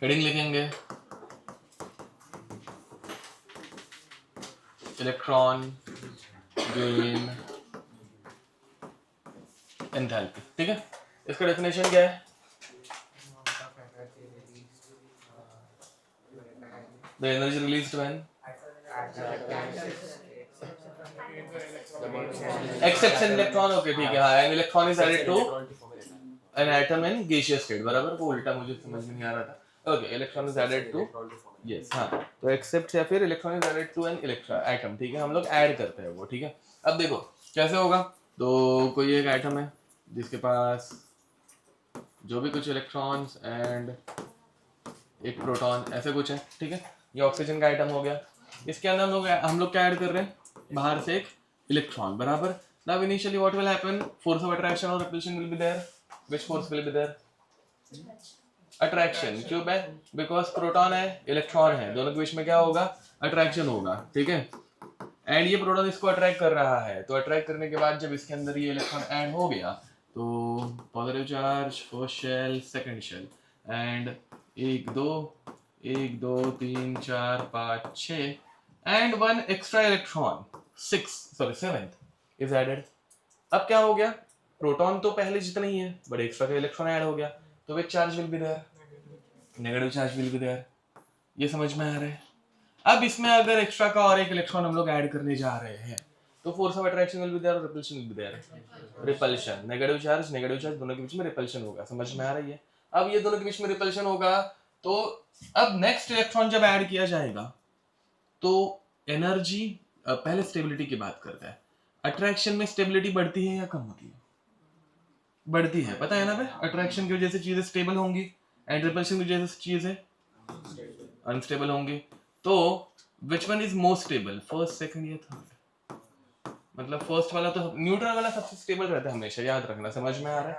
Heading लिखेंगे electron gain enthalpy, ठीक है। इसका डेफिनेशन क्या है? The energy released when accept an electron, okay ठीक है, हाँ, an electron is added to an atom in gaseous state, बराबर। वो उल्टा मुझे समझ में नहीं आ रहा था। Okay, electron is added to, yes, हाँ, तो एक्सेप्ट या फिर electron is added to an electron atom, ठीक है, हम लोग ऐड करते हैं वो, ठीक है। अब देखो कैसे होगा। तो कोई एक एटम है जिसके पास जो भी कुछ इलेक्ट्रॉन्स एंड एक प्रोटॉन ऐसे कुछ है, ठीक है। ये ऑक्सीजन का आइटम हो गया। इसके अंदर हम लोग क्या ऐड कर रहे हैं? बाहर से एक इलेक्ट्रॉन, बराबर। Now initially what will happen? Force of attraction और repulsion will be there. Which force will be there? Attraction. क्यों है? बिकॉज प्रोटॉन है, इलेक्ट्रॉन है, दोनों के बीच में क्या होगा? अट्रैक्शन होगा, ठीक है। एंड ये प्रोटॉन इसको अट्रैक्ट कर रहा है, तो अट्रैक्ट करने के बाद जब इसके अंदर ये इलेक्ट्रॉन ऐड हो गया तो positive charge, first shell, second shell, and 1 2 3 4 5 6 and 1 extra electron 7th is added. अब क्या हो गया? प्रोटॉन तो पहले जितना ही है, बट एक्स्ट्रा का इलेक्ट्रॉन ऐड हो गया, तो which charge will be there? Negative charge will be there. ये समझ में आ रहा है? अब इसमें अगर एक्स्ट्रा का और एक इलेक्ट्रॉन हम लोग ऐड करने जा रहे हैं तो force of attraction will be there और repulsion will be there. Repulsion, negative charge दोनों के बीच में रिपल्शन होगा, समझ में आ रही है? अब ये दोनों के बीच में रिपल्शन होगा, तो अब नेक्स्ट इलेक्ट्रॉन जब ऐड किया जाएगा तो एनर्जी, पहले स्टेबिलिटी की बात करते हैं। अट्रैक्शन में स्टेबिलिटी बढ़ती है या कम होती है? बढ़ती है, पता है ना भाई। अट्रैक्शन की वजह से चीजें स्टेबल होंगी एंड रिपल्शन की वजह से चीजें अनस्टेबल होंगी। तो which one is most stable, first, second या थर्ड? मतलब फर्स्ट वाला तो, न्यूट्रल वाला सबसे स्टेबल रहता है हमेशा, याद रखना, समझ में आ रहा है?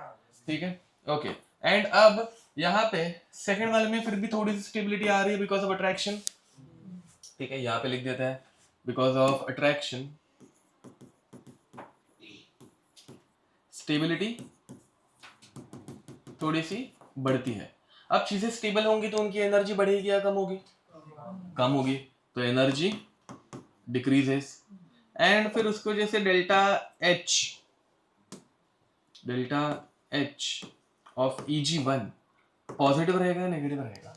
ठीक है, ओके। एंड अब यहाँ पे सेकंड वाले में फिर भी थोड़ी सी स्टेबिलिटी आ रही है बिकॉज ऑफ अट्रैक्शन, ठीक है। यहाँ पे लिख देता है बिकॉज ऑफ अट्रैक्शन स्टेबिलिटी थोड़ी सी बढ़ती है। अब चीजें स्टेबल होंगी तो उनकी एनर्जी बढ़ेगी या कम होगी? कम होगी, तो एनर्जी डिक्रीजेस। एंड फिर उसको जैसे delta H of Eg1 positive रहेगा, नेगेटिव रहेगा?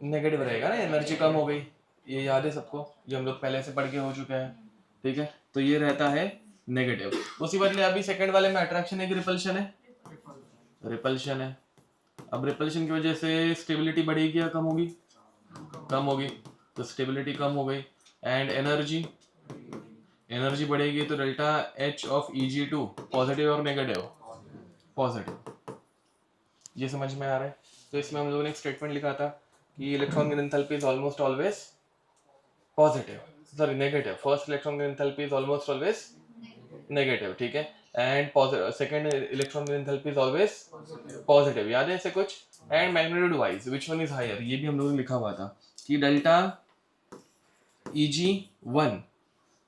नेगेटिव रहेगा ना, एनर्जी कम हो गई, ये याद है सबको, ये हम लोग पहले से पढ़ के हो चुके हैं, ठीक है। तो ये रहता है नेगेटिव। उसी बदले अभी सेकंड वाले में अट्रैक्शन है कि रिपल्शन है? रिपल्शन है। अब रिपल्शन की वजह से स्टेबिलिटी बढ़ेगी या कम होगी? कम होगी, तो स्टेबिलिटी कम हो गई। एंड एनर्जी बढ़ेगी, तो delta H of Eg2 positive और नेगेटिव? पॉजिटिव। ये समझ में आ रहा है? तो इसमें हम लोगों ने एक स्टेटमेंट लिखा था कि इलेक्ट्रॉन की enthalpy is almost always positive, sorry negative. First electron की enthalpy is almost always negative, ठीक है। एंड सेकंड इलेक्ट्रॉन की एंथैल्पी इज ऑलवेज पॉजिटिव, याद है ऐसे कुछ? And magnitude wise which one is higher, ये भी हम लोगों ने लिखा हुआ था कि डेल्टा Eg1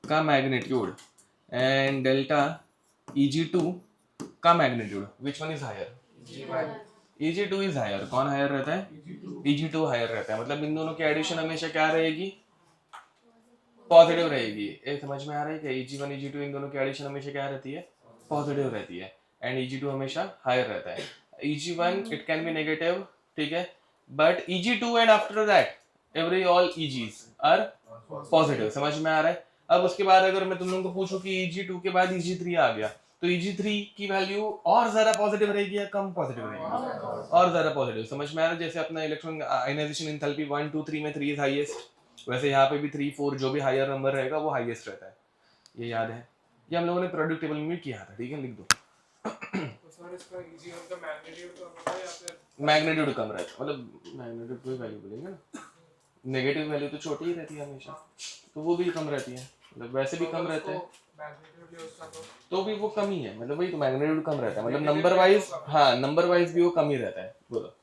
का मैग्नीट्यूड एंड डेल्टा Eg2 का magnitude, which one is higher? Eg2 is higher. कौन हायर रहता है? Eg2 हायर रहता है। मतलब इन दोनों की एडिशन हमेशा क्या रहेगी? पॉजिटिव रहेगी। ये समझ में आ रहा है क्या? Eg1 Eg2 इन दोनों की एडिशन हमेशा क्या रहती है? पॉजिटिव रहती है। एंड Eg2 हमेशा हायर रहता है। Eg1 it can be negative, ठीक है, but Eg2 and after that every all Egs are positive. समझ में आ रहा है? अब उसके बाद अगर मैं तुम लोगों को पूछूं कि Eg2 के बाद Eg3 आ गया, तो Eg3 की वैल्यू और ज्यादा पॉजिटिव रहेगी या कम पॉजिटिव रहेगी? और ज्यादा पॉजिटिव। समझ में आ रहा है? जैसे अपना इलेक्ट्रॉन आयनाइजेशन एंथैल्पी 1 2 3 में 3 इज हाईएस्ट, वैसे यहाँ पे भी 3 4 जो भी हायर नंबर रहेगा वो हाईएस्ट रहता है। ये याद है? ये हम लोगों ने प्रोडक्ट टेबल में किया था, ठीक है, लिख दो। मैग्नीट्यूड कम रहता है, मतलब मैग्नीट्यूड कोई वैल्यू बोलेंगे ना, नेगेटिव वैल्यू तो छोटी ही रहती है हमेशा, तो वो भी कम रहती है, मतलब वैसे भी कम रहते हैं तो भी वो कम ही है, मतलब वही तो मैग्नीट्यूड कम रहता है, मतलब नंबर वाइज, हाँ नंबर वाइज भी वो कम ही रहता है। बोलो।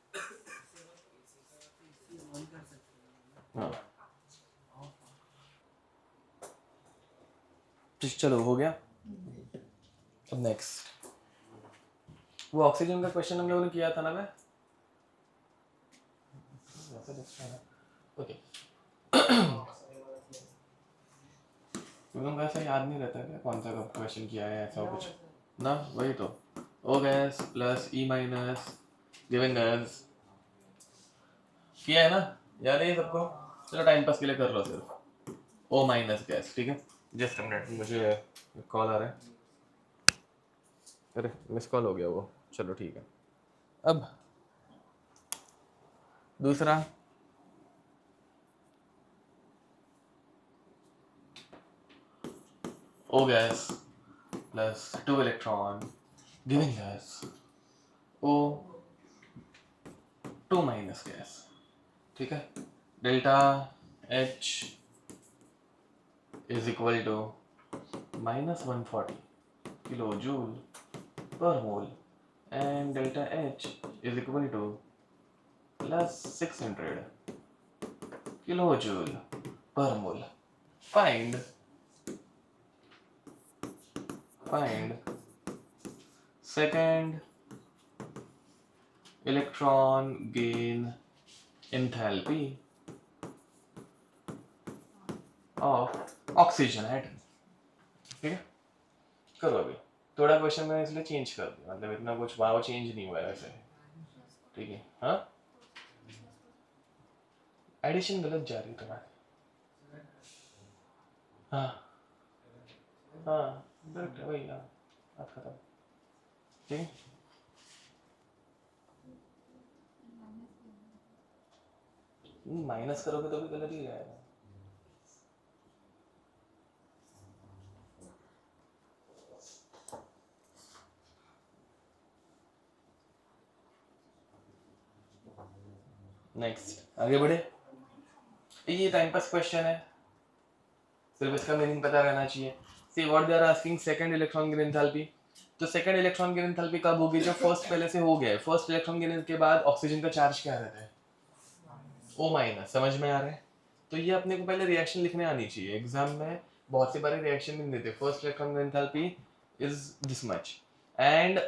हाँ चलो हो गया। अब नेक्स्ट वो ऑक्सीजन का क्वेश्चन हम लोगों ने किया था ना, मैं सा दिखता है। ओके तुम ऐसा याद नहीं रहता क्या कौन सा कब क्वेश्चन किया है ऐसा कुछ ना, वही तो ओ gas plus E minus giving gas किया है ना, याद है ये सबको? चलो टाइम पास के लिए कर लो सिर्फ ओ माइनस गैस, ठीक है। जस्ट अ मिनट, मुझे कॉल आ रहा है, अरे मिस कॉल हो गया वो, चलो ठीक है। अब दूसरा O gas plus 2 electron giving us O2 minus gas, ठीक है। Delta H is equal to minus 140 kilojoule per mole and delta H is equal to plus 600 kilojoule per mole. Find second electron gain enthalpy of oxygen atom, ठीक है। करो अभी थोड़ा question मैंने इसलिए change कर दिया, मतलब इतना कुछ वाव चेंज नहीं हुआ है वैसे, ठीक है। हाँ एडिशन गलत जा रही तुम्हारी, हाँ हाँ करेक्ट है वही, हाँ बात खत्म, ठीक है। माइनस करोगे तो भी गलत ही जाएगा। नेक्स्ट आगे बढ़े, ये टाइम पास क्वेश्चन है, सिर्फ इसका मीनिंग पता रहना चाहिए। See what they are asking second electron gain enthalpy, तो सेकंड इलेक्ट्रॉन गेन एंथैल्पी कब होगी? जब फर्स्ट पहले से हो गया है। फर्स्ट इलेक्ट्रॉन गेन के बाद ऑक्सीजन का चार्ज क्या रहता है? O माइनस, समझ में आ रहा है? तो ये अपने को पहले रिएक्शन लिखने आनी चाहिए। एग्जाम में बहुत से बारे रिएक्शन नहीं देते। First electron gain enthalpy is this much and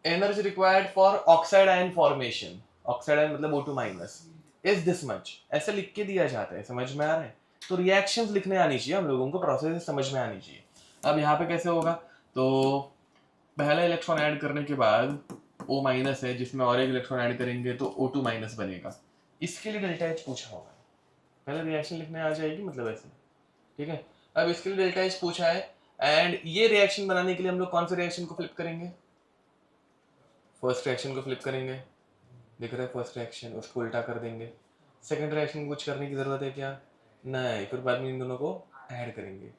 energy required for oxide ion formation, oxide ion मतलब O2 minus is this much, ऐसे लिख के दिया जाता है। समझ में आ रहा है? तो रिएक्शंस लिखने आनी चाहिए हम लोगों को, प्रोसेस समझ में आनी चाहिए। अब यहाँ पे कैसे होगा? तो पहला इलेक्ट्रॉन ऐड करने के बाद O माइनस है, जिसमें और एक इलेक्ट्रॉन ऐड करेंगे तो O2 माइनस बनेगा। इसके लिए डेल्टा H पूछा होगा, पहले रिएक्शन लिखने आ जाएगी, मतलब ऐसे, ठीक है। अब इसके लिए डेल्टा H पूछा है एंड ये रिएक्शन बनाने के लिए हम लोग कौन से रिएक्शन को फ्लिप करेंगे? फर्स्ट रिएक्शन को फ्लिप करेंगे, दिख रहा है फर्स्ट रिएक्शन, उसको उल्टा कर देंगे। सेकंड रिएक्शन कुछ करने की जरूरत है क्या? नहीं, फिर बाद में इन दोनों को ऐड करेंगे,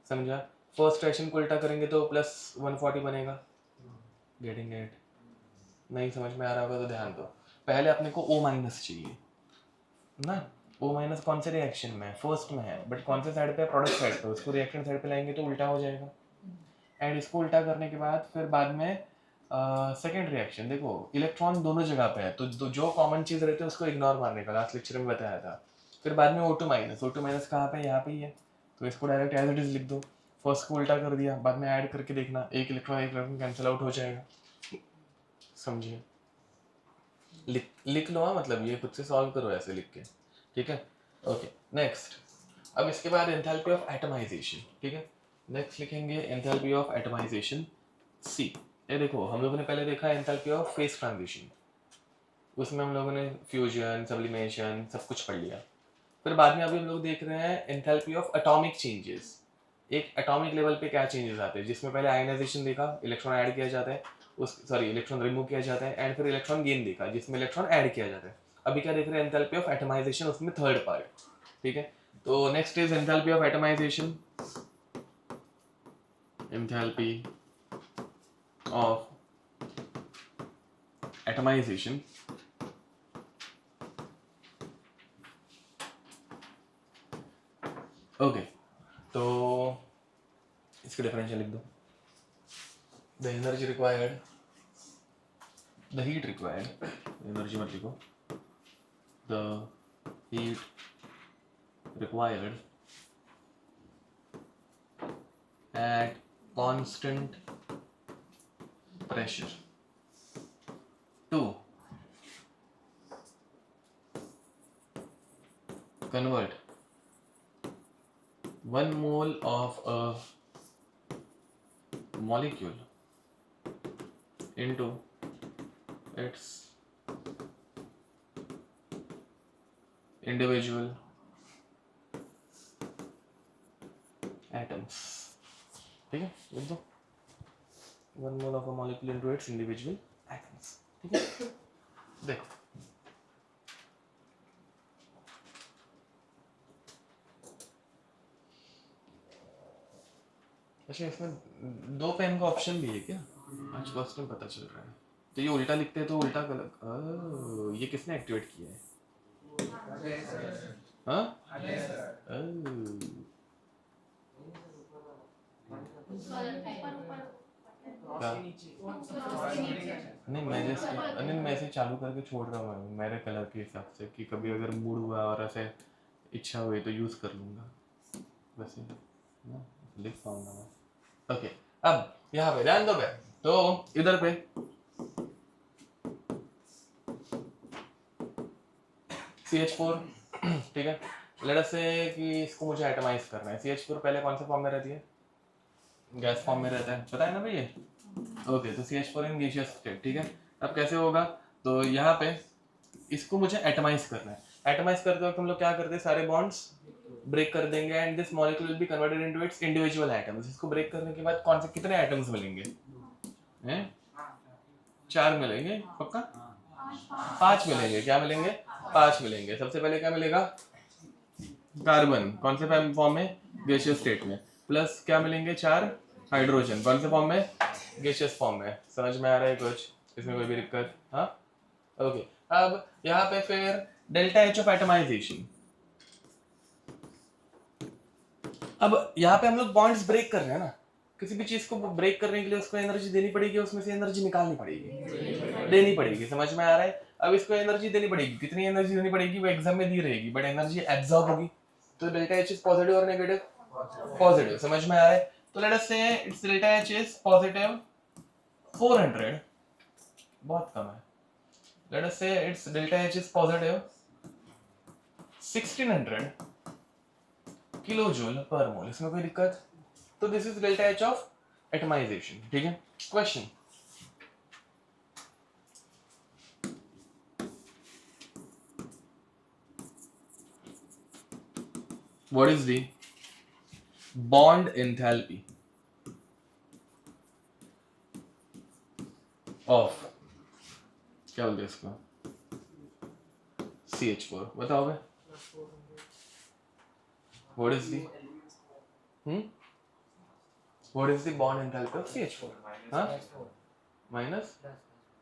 समझा? फर्स्ट रिएक्शन को उल्टा करेंगे तो प्लस 140 बनेगा, गेटिंग इट? नहीं समझ में आ रहा होगा तो ध्यान दो। पहले अपने को O माइनस चाहिए ना, O माइनस कौन से रिएक्शन में है? फर्स्ट में है, बट कौन से साइड पे है? प्रोडक्ट साइड पे। उसको रिएक्शन साइड पे लाएंगे तो उल्टा हो जाएगा, एंड इसको उल्टा करने के बाद फिर बाद में सेकेंड रिएक्शन, देखो इलेक्ट्रॉन दोनों जगह पे है तो जो कॉमन चीज रहती है उसको इग्नोर मारने का, लास्ट लेक्चर में बताया था। फिर बाद में O2 माइनस, O2 माइनस कहाँ पे? यहाँ पे ही है, तो इसको डायरेक्ट एज इट इज लिख दो। फर्स्ट को उल्टा कर दिया, बाद में ऐड करके देखना, एक इलेक्ट्रॉन कैंसिल आउट हो जाएगा, समझिए? लिख लो, हाँ मतलब ये खुद से सॉल्व करो ऐसे लिख के, ठीक है। ओके नेक्स्ट, अब इसके बाद एंथैल्पी ऑफ एटमाइजेशन, ठीक है। नेक्स्ट लिखेंगे एंथैल्पी ऑफ एटमाइजेशन C। ये देखो हम लोगों ने पहले देखा एंथैल्पी ऑफ फेस ट्रांजिशन, उसमें हम लोगों ने फ्यूजन, सब्लिमेशन सब कुछ पढ़ लिया। फिर बाद में अभी हम लोग देख रहे हैं एंथैल्पी ऑफ एटॉमिक चेंजेस, एक एटॉमिक लेवल पे क्या चेंजेस आते हैं, जिसमें पहले आयनाइजेशन देखा, इलेक्ट्रॉन ऐड किया जाता है, इलेक्ट्रॉन रिमूव किया जाता है, एंड फिर इलेक्ट्रॉन गेन देखा जिसमें इलेक्ट्रॉन ऐड किया जाता है। अभी क्या देख रहे हैं? एंथैल्पी ऑफ एटमाइजेशन, उसमें थर्ड पार्ट, ठीक है। तो next is enthalpy of atomization, enthalpy of atomization okay. तो इसके डिफरेंशियल लिख दो। The energy required, the heat required, energy मत लिखो, the heat required at constant pressure to convert 1 mole of a molecule into its individual atoms. ठीक है, लिख दो 1 mole of a molecule into its individual atoms. ठीक है, देखो अच्छा इसमें 2 पेन का ऑप्शन भी है क्या? आज फर्स्ट टाइम पता चल रहा है। तो ये उल्टा लिखते हैं तो उल्टा कलर ये किसने एक्टिवेट किया है? हाँ नहीं मैं ऐसे चालू करके छोड़ रहा हूँ मेरे कलर के हिसाब से कि कभी अगर मूड हुआ और ऐसे इच्छा हुई तो यूज कर लूंगा वैसे ना लिख पाऊंगा मैं। ओके अब यहाँ पे ध्यान दो बे तो इधर पे CH4 ठीक है लेट अस से कि इसको मुझे एटमाइज करना है। CH4 पहले कौन से फॉर्म में रहती है? गैस फॉर्म में रहता है, पता है ना भाई ये? ओके तो CH4 इन गैसियस स्टेट। ठीक है अब कैसे होगा? तो यहाँ पे इसको मुझे एटमाइज करना है। एटमाइज करते वक्त हम लोग क्या करते हैं? सारे बॉन्ड्स ब्रेक कर देंगे and this molecule will be converted into its individual atoms. इसको ब्रेक करने के बाद कौन से कितने एटम्स मिलेंगे? हैं 4 मिलेंगे पक्का? 5 मिलेंगे। क्या मिलेंगे? 5 मिलेंगे। सबसे पहले क्या मिलेगा? कार्बन कौन से फॉर्म में? गैसियस स्टेट में। प्लस क्या मिलेंगे? 4 हाइड्रोजन कौन से फॉर्म में? गैसियस फॉर्म में। समझ में आ रहा है कुछ? इसमें कोई भी दिक्कत? हाँ ओके अब यहाँ पे फिर डेल्टा H ऑफ एटमाइजेशन। अब यहाँ पे हम लोग बॉन्ड्स ब्रेक कर रहे हैं ना, किसी भी चीज को ब्रेक करने के लिए उसको एनर्जी देनी पड़ेगी, उसमें से एनर्जी निकालनी पड़ेगी, देनी पड़ेगी। समझ में आ रहा है? अब इसको एनर्जी देनी पड़ेगी। कितनी एनर्जी देनी पड़ेगी वो एग्जाम में दी रहेगी, बट एनर्जी एब्जॉर्ब होगी। तो डेल्टा H इज पॉजिटिव और नेगेटिव? पॉजिटिव। समझ में आ रहा है? तो let us say it's delta H is positive 400, बहुत कम है। Let us say it's delta H is positive 1600 kilojoule per mole. इसमें कोई दिक्कत? तो this is delta H of atomization. ठीक है question what is the bond enthalpy of क्या बोलते हैं इसको? CH4 बताओ बे। What is the what is the bond enthalpy of CH4? हाँ माइनस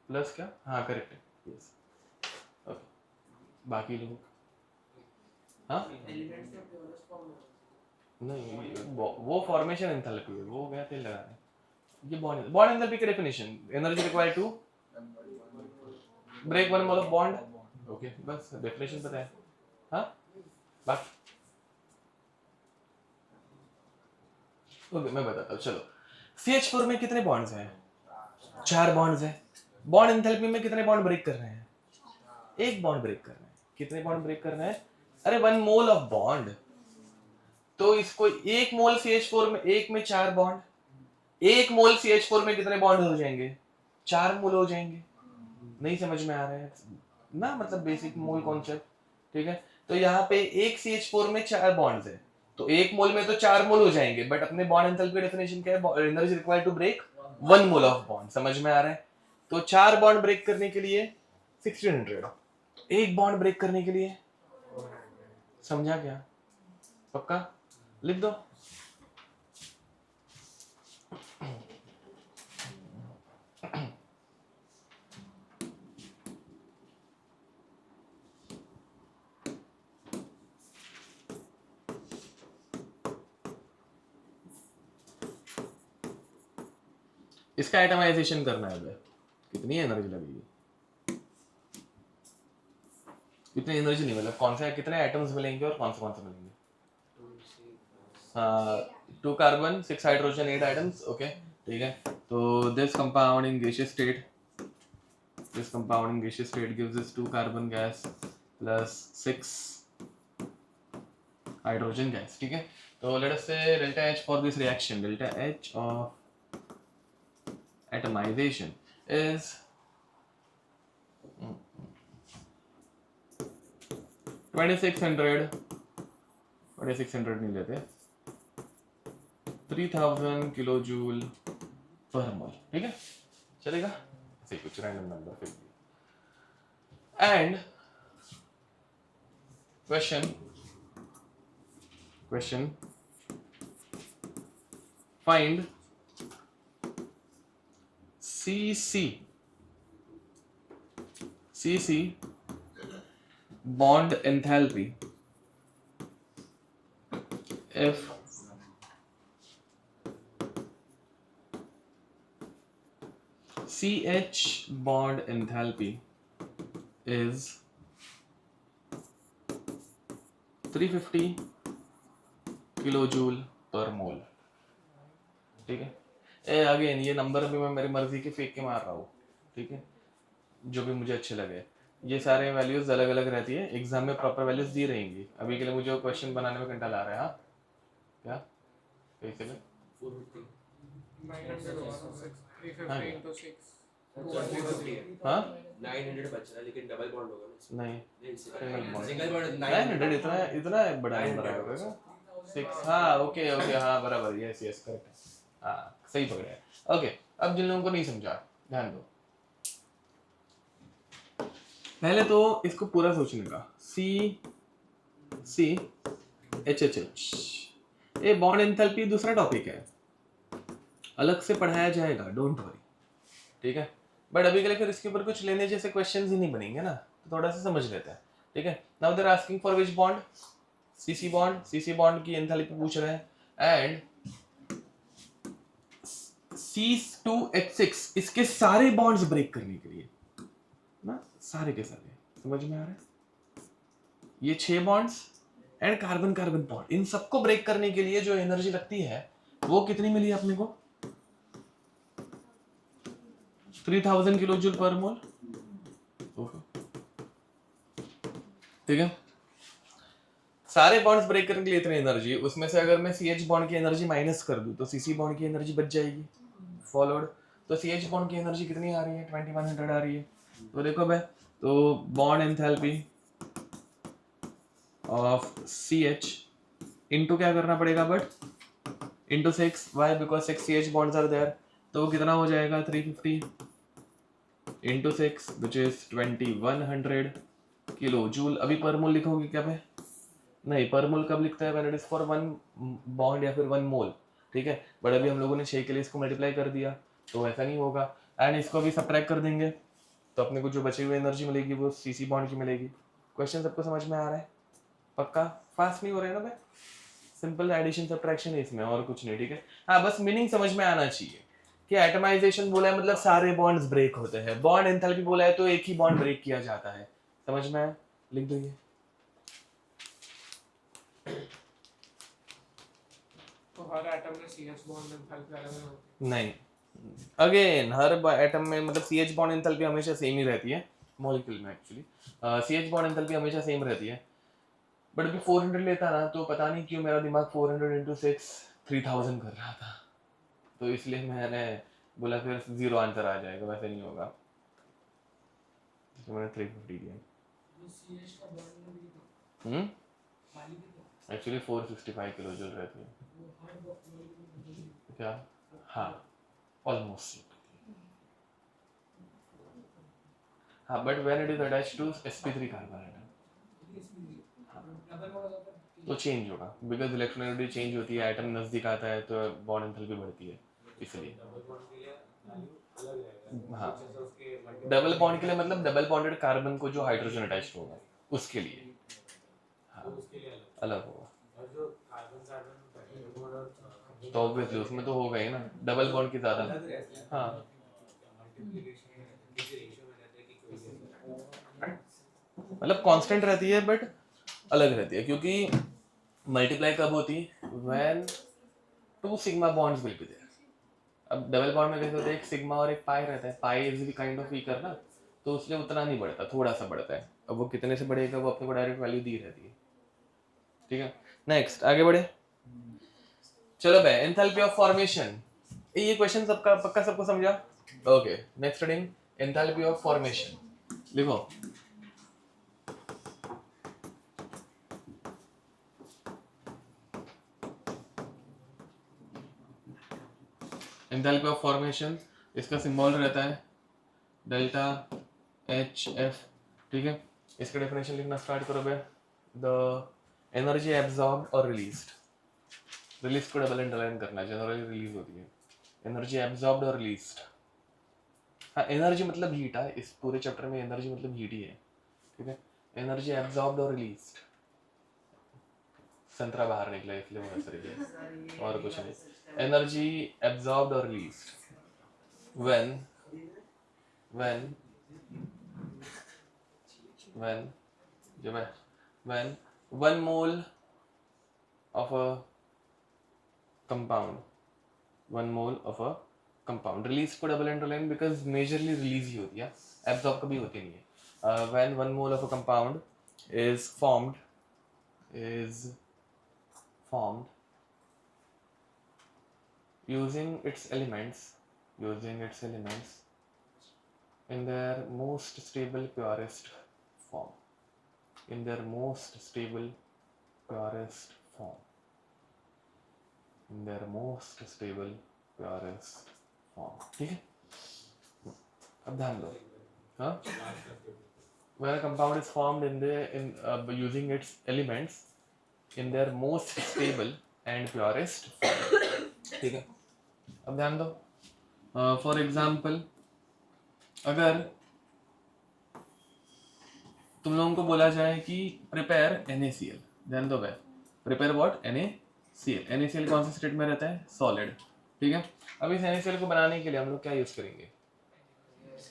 प्लस क्या? हाँ करेक्ट है यस ओके। बाकी लोग हाँ नहीं वो फॉर्मेशन एंथैल्पी है, वो गया तेल लगाने। ये बॉन्ड एंथैल्पी की definition energy required to break 1 mole of bond. Okay बस डेफिनेशन पता है। हाँ बाकी ओके मैं बताता हूँ चलो। CH4 में कितने बॉन्ड्स हैं? 4 बॉन्ड्स हैं। बॉन्ड एंथैल्पी में कितने बॉन्ड ब्रेक कर रहे हैं? 1 बॉन्ड ब्रेक कर रहे हैं। कितने बॉन्ड ब्रेक कर रहे हैं? अरे 1 मोल ऑफ बॉन्ड। तो इसको 1 मोल CH4 में 1 में 4 बॉन्ड, 1 मोल CH4 में कितने बॉन्ड हो जाएंगे? 4 मोल हो जाएंगे। नहीं समझ में आ रहा है ना, मतलब बेसिक मोल कॉन्सेप्ट। ठीक है तो यहाँ पे 1 CH4 में 4 बॉन्ड्स है तो 1 मोल में तो 4 मोल हो जाएंगे, बट अपने बॉन्ड एंथैल्पी डेफिनेशन क्या है? Energy required to break 1 mole of bond. समझ में आ रहा है? तो 4 बॉन्ड ब्रेक करने के लिए 1600, एक बॉन्ड ब्रेक करने के लिए समझा क्या? पक्का लिख दो। इसका एटमाइजेशन करना है, कितनी एनर्जी लगेगी? इतनी एनर्जी नहीं, मतलब कौन सा कितने एटम्स मिलेंगे और कौन से मिलेंगे? 2 कार्बन 6 हाइड्रोजन 8 एटम्स। ओके ठीक है तो this compound in gaseous state gives us 2 carbon gas plus 6 hydrogen gas, ठीक है। तो let us say delta H for this reaction, delta H of atomization is 2600 नहीं लेते, 3000 किलो जूल पर मोल, ठीक है, चलेगा, ऐसे कुछ रैंडम नंबर फिर भी। And question find CC bond enthalpy if CH bond enthalpy is 350 kilojoule per मोल, ठीक है। अगेन ये नंबर अभी मैं मेरी मर्जी के फेंक के मार रहा हूँ, ठीक है, जो भी मुझे अच्छे लगे। ये सारे वैल्यूज अलग अलग रहती है, एग्जाम में प्रॉपर वैल्यूज दी रहेंगी। अभी के लिए मुझे क्वेश्चन बनाने में घंटा ला रहा है। हाँ क्या कैसे में 900 हाँ 900 बच रहा है, लेकिन डबल बॉन्ड होगा ना। नहीं सिंगल बॉन्ड 900 इतना इतना बड़ा नंबर आएगा 6। हाँ ओके ओके, हाँ बराबर, यस यस करेक्ट है, हाँ सही पकड़े हैं। ओके, अब जिन लोगों को नहीं समझा ध्यान दो, पहले तो इसको पूरा सोचने का। CH ये बॉन्ड एंथैल्पी दूसरा टॉपिक है, अलग से पढ़ाया जाएगा, डोंट वरी, ठीक है। बट अभी के लिए फिर इसके ऊपर कुछ लेने जैसे क्वेश्चंस ही नहीं बनेंगे ना, तो थोड़ा सा समझ लेते हैं, ठीक है। Now they are asking for which bond, CC bond की एंथैल्पी पूछ रहे हैं, एंड C2H6 इसके सारे बॉन्ड्स ब्रेक करने के लिए ना, सारे के सारे, समझ में आ रहा है? ये 6 bonds and carbon carbon bond, इन सबको ब्रेक करने के लिए जो एनर्जी लगती है वो कितनी मिली अपने को? 3000 किलो जूल पर मोल, ठीक है। सारे बॉन्ड्स ब्रेक करने के लिए इतनी एनर्जी, उसमें से अगर मैं CH बॉन्ड की एनर्जी माइनस कर दूं तो CC बॉन्ड की एनर्जी बच जाएगी, फॉलोड। तो CH बॉन्ड की एनर्जी कितनी आ रही है? 2100 आ रही है। तो देखो भाई, तो bond enthalpy of CH into क्या करना पड़ेगा, but into 6, why? Because 6 CH bonds are there. तो कितना हो जाएगा? 350 into 6 which is 2100 kilo joule. अभी पर मोल लिखोगे क्या पे? नहीं, पर मोल कब लिखता है? When it is for 1 bond या फिर 1 मोल, ठीक है। बट अभी हम लोगों ने 6 के लिए इसको मल्टीप्लाई कर दिया, तो ऐसा नहीं होगा। एंड इसको भी सबट्रैक्ट कर देंगे तो अपने को जो बची हुई एनर्जी मिलेगी वो CC बॉन्ड की मिलेगी। क्वेश्चन सबको समझ में आ रहा है? पक्का? फास्ट नहीं हो रहा है ना भाई? सिंपल एडिशन सबट्रैक्शन है इसमें, और कुछ नहीं, ठीक है। हाँ, बस मीनिंग समझ में आना चाहिए कि एटमाइजेशन बोला है मतलब सारे बॉन्ड्स ब्रेक होते हैं, बॉन्ड एंथैल्पी बोला है तो एक ही बॉन्ड ब्रेक किया जाता है। समझ में आया? लिख दो ये। तो हर एटम में CH बॉन्ड एंथैल्पी अलग अलग होती है? नहीं, अगेन हर एटम में मतलब CH बॉन्ड एंथैल्पी हमेशा सेम ही रहती है, मॉलिक्यूल में एक्चुअली CH बॉन्ड एंथैल्पी हमेशा सेम रहती है। बट अभी 400 लेता ना, तो पता नहीं क्यों मेरा दिमाग 400 into 6 3000 कर रहा था, तो इसलिए मैंने बोला फिर 0 आंसर आ जाएगा, वैसे नहीं होगा, इसलिए मैंने 350 दिया। एक्चुअली 465 किलो जूल रहती है क्या? हाँ ऑलमोस्ट, हाँ, but when it is attached to sp3 carbon atom तो चेंज होगा, बिकॉज इलेक्ट्रोनेगेटिविटी चेंज होती है, एटम नजदीक आता है तो बॉन्ड एंथैल्पी बढ़ती है, इसलिए। हाँ, डबल बॉन्ड के लिए मतलब डबल बॉन्डेड कार्बन को जो हाइड्रोजन अटैच्ड होगा उसके लिए, हाँ, अलग होगा। तो ऑब्वियसली उसमें तो होगा ही ना, डबल बॉन्ड की ज्यादा। हाँ, मतलब कांस्टेंट रहती है बट अलग रहती है, क्योंकि मल्टीप्लाई कब होती है? When 2 sigma bonds will be there. अब डबल बॉन्ड में कैसे होता है, एक सिग्मा और एक पाई रहता है, पाई इज भी काइंड ऑफ वीकर ना, तो उसलिए उतना नहीं बढ़ता, थोड़ा सा बढ़ता है। अब वो कितने से बढ़ेगा वो अपने को डायरेक्ट वैल्यू दी रहती है, ठीक है। नेक्स्ट आगे बढ़े। चलो भाई, एंथैल्पी ऑफ फॉर्मेशन, ये क्वेश्चन सबका पक्का सबको समझा? Okay, next reading enthalpy of formation लिखो। एंथैल्पी ऑफ फॉर्मेशन, इसका सिंबल रहता है डेल्टा एच एफ, ठीक है। इसका डेफिनेशन लिखना स्टार्ट करो बे। द एनर्जी एब्जॉर्ब और रिलीज्ड, रिलीज को डबल अंडरलाइन करना है, जनरली रिलीज होती है। एनर्जी एब्जॉर्ब्ड और रिलीज्ड, हाँ एनर्जी मतलब हीट है, इस पूरे चैप्टर में एनर्जी मतलब हीट ही है, ठीक है। एनर्जी एब्जॉर्ब्ड और रिलीज्ड, संतरा बाहर निकला इसलिए वो ऐसा है और कुछ नहीं। एनर्जी एब्जॉर्ब्ड और रिलीज्ड when जब है when 1 mole of a compound release को double underline because majorly release ही होती है, एब्जॉर्ब कभी होती नहीं है। when 1 mole of a compound is formed using its elements in their most stable purest form, ठीक है। अब ध्यान दो, हाँ, when a compound is formed using its elements in their most stable and purest form, ठीक है। अब ध्यान दो, फॉर एग्जाम्पल अगर तुम लोगों को बोला जाए कि प्रिपेयर NaCl, ध्यान दो भाई, प्रिपेयर व्हाट? NaCl। NaCl कौन से स्टेट में रहता है? सॉलिड, ठीक है। अब इस NaCl को बनाने के लिए हम लोग क्या यूज करेंगे?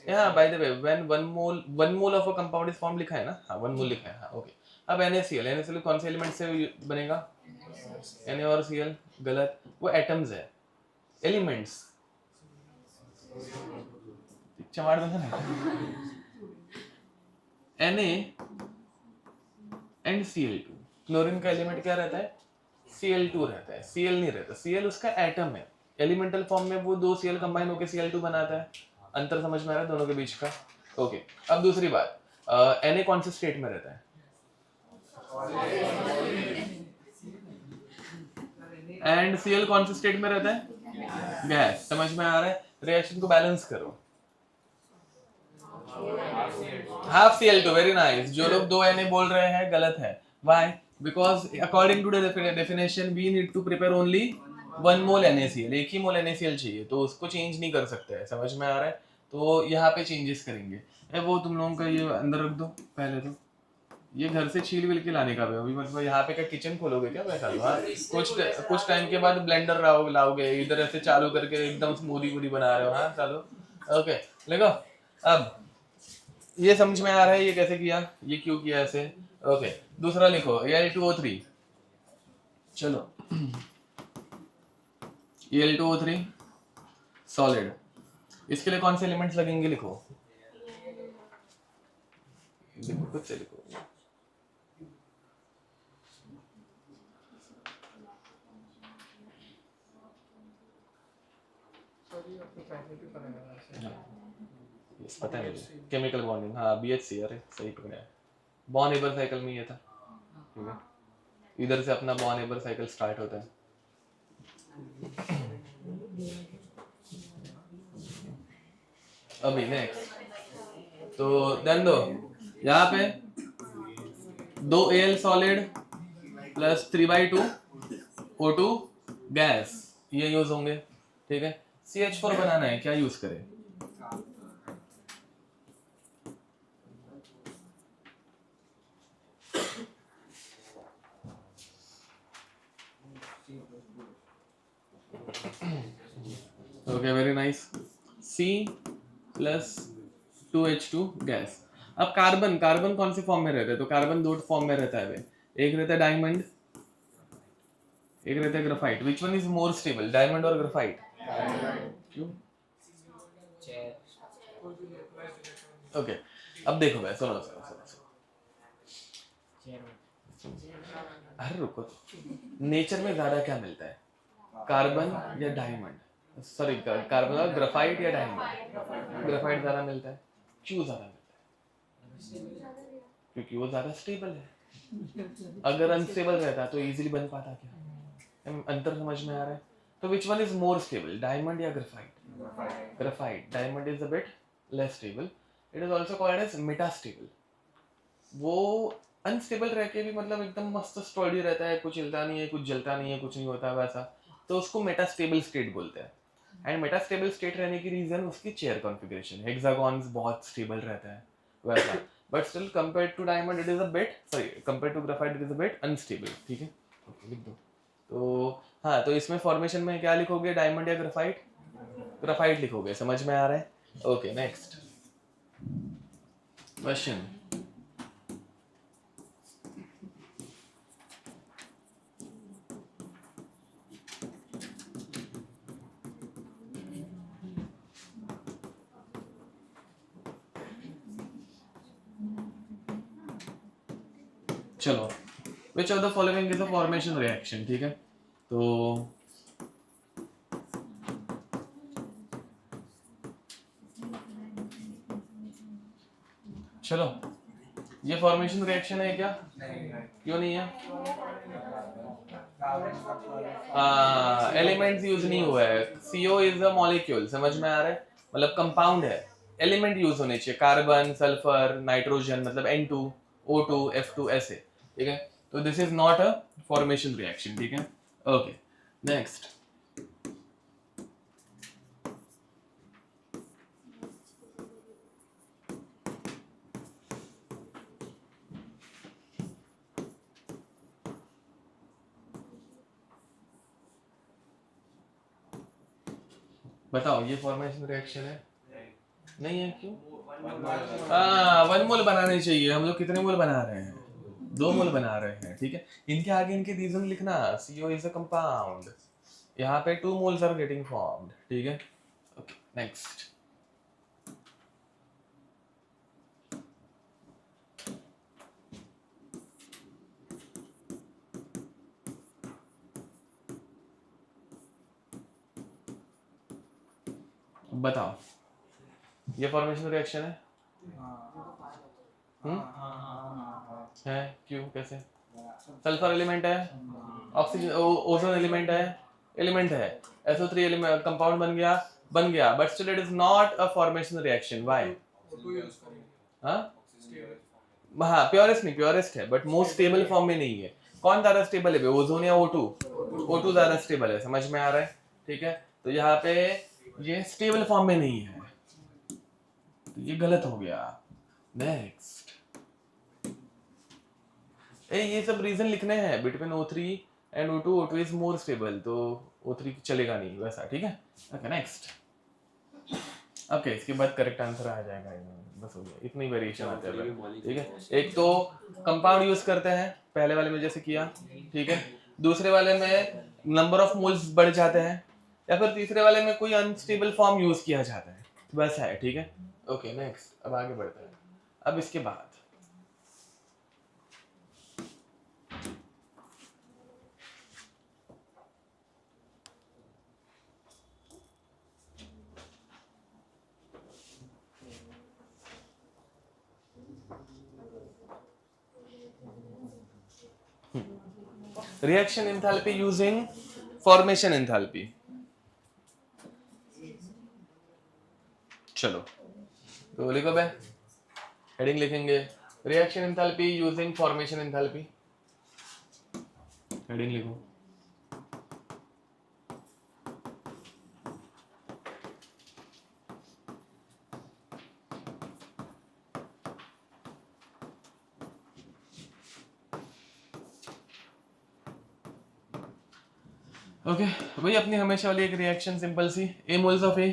यहाँ by the way when 1 mole of a compound is form लिखा है ना, हाँ 1 मोल लिखा है, हाँ ओके। अब NaCl कौन से एलिमेंट से बनेगा? Na और Cl, गलत, वो एटम्स है, एलिमेंट्स चमाड़ दो ना। Na एंड Cl2, क्लोरीन का एलिमेंट क्या रहता है? Cl2 रहता है, Cl नहीं रहता। Cl उसका एटम है, एलिमेंटल फॉर्म में वो 2 Cl कंबाइन होकर Cl2 बनाता है। अंतर समझ में आ रहा है दोनों के बीच का? ओके। अब दूसरी बात, Na कौन से स्टेट में रहता है? एंड Cl कौन से स्टेट में रहता है? गैस। समझ में आ रहा है? रिएक्शन को बैलेंस करो। Half Cl2, very nice. जो लोग 2 Na बोल रहे हैं गलत है। Why? Because according to the definition we need to prepare only 1 mole NaCl, एक ही मोल NaCl चाहिए, तो उसको चेंज नहीं कर सकते हैं। समझ में आ रहा है? तो यहाँ पे चेंजेस करेंगे। वो तुम लोगों का ये अंदर रख दो पहले, तो ये घर से छील विल के लाने का भी अभी, मतलब यहाँ पे क्या किचन खोलोगे क्या? वैसा कुछ टाइम के बाद ब्लेंडर लाओगे, इधर ऐसे चालू करके एकदम स्मूदी पूरी बना रहे हो। हाँ चलो, ओके देखो। अब ये समझ में आ रहा है ये कैसे किया, ये क्यों किया ऐसे? ओके। दूसरा लिखो Al2O3, चलो Al2O3 सॉलिड, इसके लिए कौन से एलिमेंट्स लगेंगे? लिखो खुद से लिखो। पता है मुझे, केमिकल बॉन्डिंग, हाँ BHC, अरे सही पकड़ा है। बॉन्ड एबर साइकिल में ये था, ठीक है। इधर से अपना बॉन्ड एबर साइकिल स्टार्ट होता है। अभी नेक्स्ट, तो ध्यान दो, यहाँ पे 2 Al solid plus 3/2 O2 gas, ये यूज होंगे, ठीक है। CH4 बनाना है, क्या यूज करें? Okay, very nice. C plus 2H2 gas. अब कार्बन कौन से फॉर्म में रहता है? तो कार्बन 2 फॉर्म में रहता है, एक रहता है डायमंड, एक रहता है graphite. Which one is more stable, diamond और ग्राफाइट? क्यों? ओके, अब देखो भाई, सुनो। अरे रुको, नेचर में ज्यादा क्या मिलता है, कार्बन या डायमंड, सॉरी कार्बन और ग्राफाइट या डायमंड, ग्राफाइट ज्यादा मिलता है। क्यों ज्यादा मिलता है? क्योंकि वो ज्यादा स्टेबल है। अगर अनस्टेबल रहता तो इजीली बन पाता क्या? अंतर समझ में आ रहा है? तो which one is more stable, diamond या graphite? Graphite. Diamond is a bit less stable, it is also called as metastable. वो अनस्टेबल रह के भी मतलब एकदम मस्त स्टडी रहता है, कुछ हिलता नहीं है, कुछ जलता नहीं है, कुछ नहीं होता वैसा, तो उसको मेटास्टेबल स्टेट बोलते हैं। एंड मेटास्टेबल स्टेट रहने की रीजन उसकी चेयर कॉन्फ़िगरेशन, हेक्सागॉन्स बहुत स्टेबल रहता है वैसा, but still compared to diamond it is a bit, sorry compared to graphite it is a bit unstable. ठीक है, ओके लिख दो। तो हाँ, तो इसमें फॉर्मेशन में क्या लिखोगे, डायमंड या ग्राफाइट? ग्राफाइट लिखोगे, समझ में आ रहा है? Okay next question. चलो, which of the following is a formation reaction. ठीक है, तो चलो, ये फॉर्मेशन रिएक्शन है क्या? क्यों नहीं है? एलिमेंट्स यूज नहीं हुआ है। CO इज अ मॉलिक्यूल, समझ में आ रहा है? मतलब कंपाउंड है, एलिमेंट यूज होने चाहिए, कार्बन, सल्फर, नाइट्रोजन, मतलब N2, O2, F2 ऐसे। ठीक है, तो this is not a formation reaction. ठीक है, ओके नेक्स्ट। बताओ, ये फॉर्मेशन रिएक्शन है? नहीं है, क्यों? हाँ, 1 मोल बनाने चाहिए। हम लोग कितने मोल बना रहे हैं? 2 मोल बना रहे हैं। ठीक है, इनके आगे इनके रीजन लिखना, CO इज अ कंपाउंड, यहाँ पे 2 मोल्स आर गेटिंग फॉर्म्ड। ठीक है, ओके नेक्स्ट। बताओ, ये फॉर्मेशन रिएक्शन है? है, क्यों, कैसे? सल्फर एलिमेंट है, ऑक्सीजन ओजोन एलिमेंट है, एलिमेंट है, SO3 एलिमेंट कंपाउंड बन गया, but still it is not a formation reaction. Why? हाँ, प्योरेस्ट नहीं, प्योरेस्ट है बट मोस्ट स्टेबल फॉर्म में नहीं है। कौन ज्यादा स्टेबल है, ओजोन या O2? O2 ज्यादा स्टेबल है, समझ में आ रहा है? ठीक है, तो यहाँ पे ये स्टेबल फॉर्म में नहीं है, तो ये गलत हो गया। नेक्स्ट, ये सब रीजन लिखने हैं between O3 and O2। O2 is more stable, तो O3 चलेगा नहीं वैसा। ठीक है, ओके नेक्स्ट। ओके, इसके बाद करेक्ट आंसर आ जाएगा, बस हो गया, इतनी वेरिएशन आते हैं। ठीक है, एक तो कंपाउंड यूज करते हैं पहले वाले में जैसे किया, ठीक है, दूसरे वाले में नंबर ऑफ मोल्स बढ़ जाते हैं, या फिर तीसरे वाले में कोई अनस्टेबल फॉर्म यूज किया जाता है, बस है। ठीक है, ओके नेक्स्ट, अब आगे बढ़ते हैं। अब इसके बाद reaction enthalpy using formation enthalpy। चलो, तो लिखो बे, हेडिंग लिखेंगे reaction enthalpy using formation enthalpy. Heading लिखो। ओके भाई, अपनी हमेशा वाली एक रिएक्शन सिंपल सी, A moles of A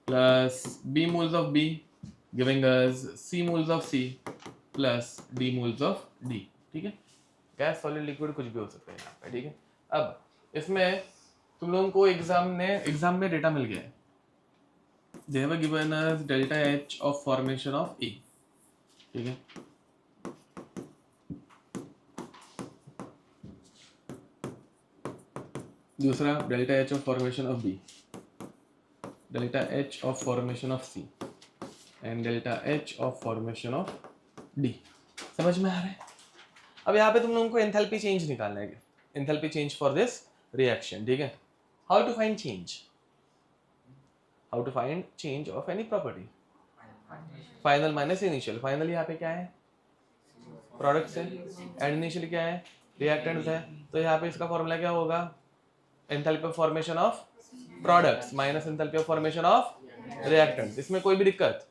plus B moles of B giving us C moles of C plus D moles of D। ठीक है, गैस, सॉलिड, लिक्विड कुछ भी हो सकता है यहाँ पे। ठीक है, अब इसमें तुम लोगों को एग्जाम में डेटा मिल गया है। They have given us delta H of formation of A। ठीक है, दूसरा delta H of formation of B, delta H of formation of C and delta H of formation of D. समझ में आ रहा है? अब यहाँ पे तुम लोगों को एंथैल्पी चेंज निकालना है, enthalpy change for this reaction, ठीक है? How to find change, how to find change of any property, final minus initial. Final यहाँ पे क्या है? प्रोडक्ट्स है, एंड इनिशियल क्या है? रिएक्टेंट्स है। तो यहाँ पे इसका फॉर्मूला क्या होगा? Enthalpy of formation of products minus enthalpy of formation of reactants. इसमें कोई भी दिक्कत?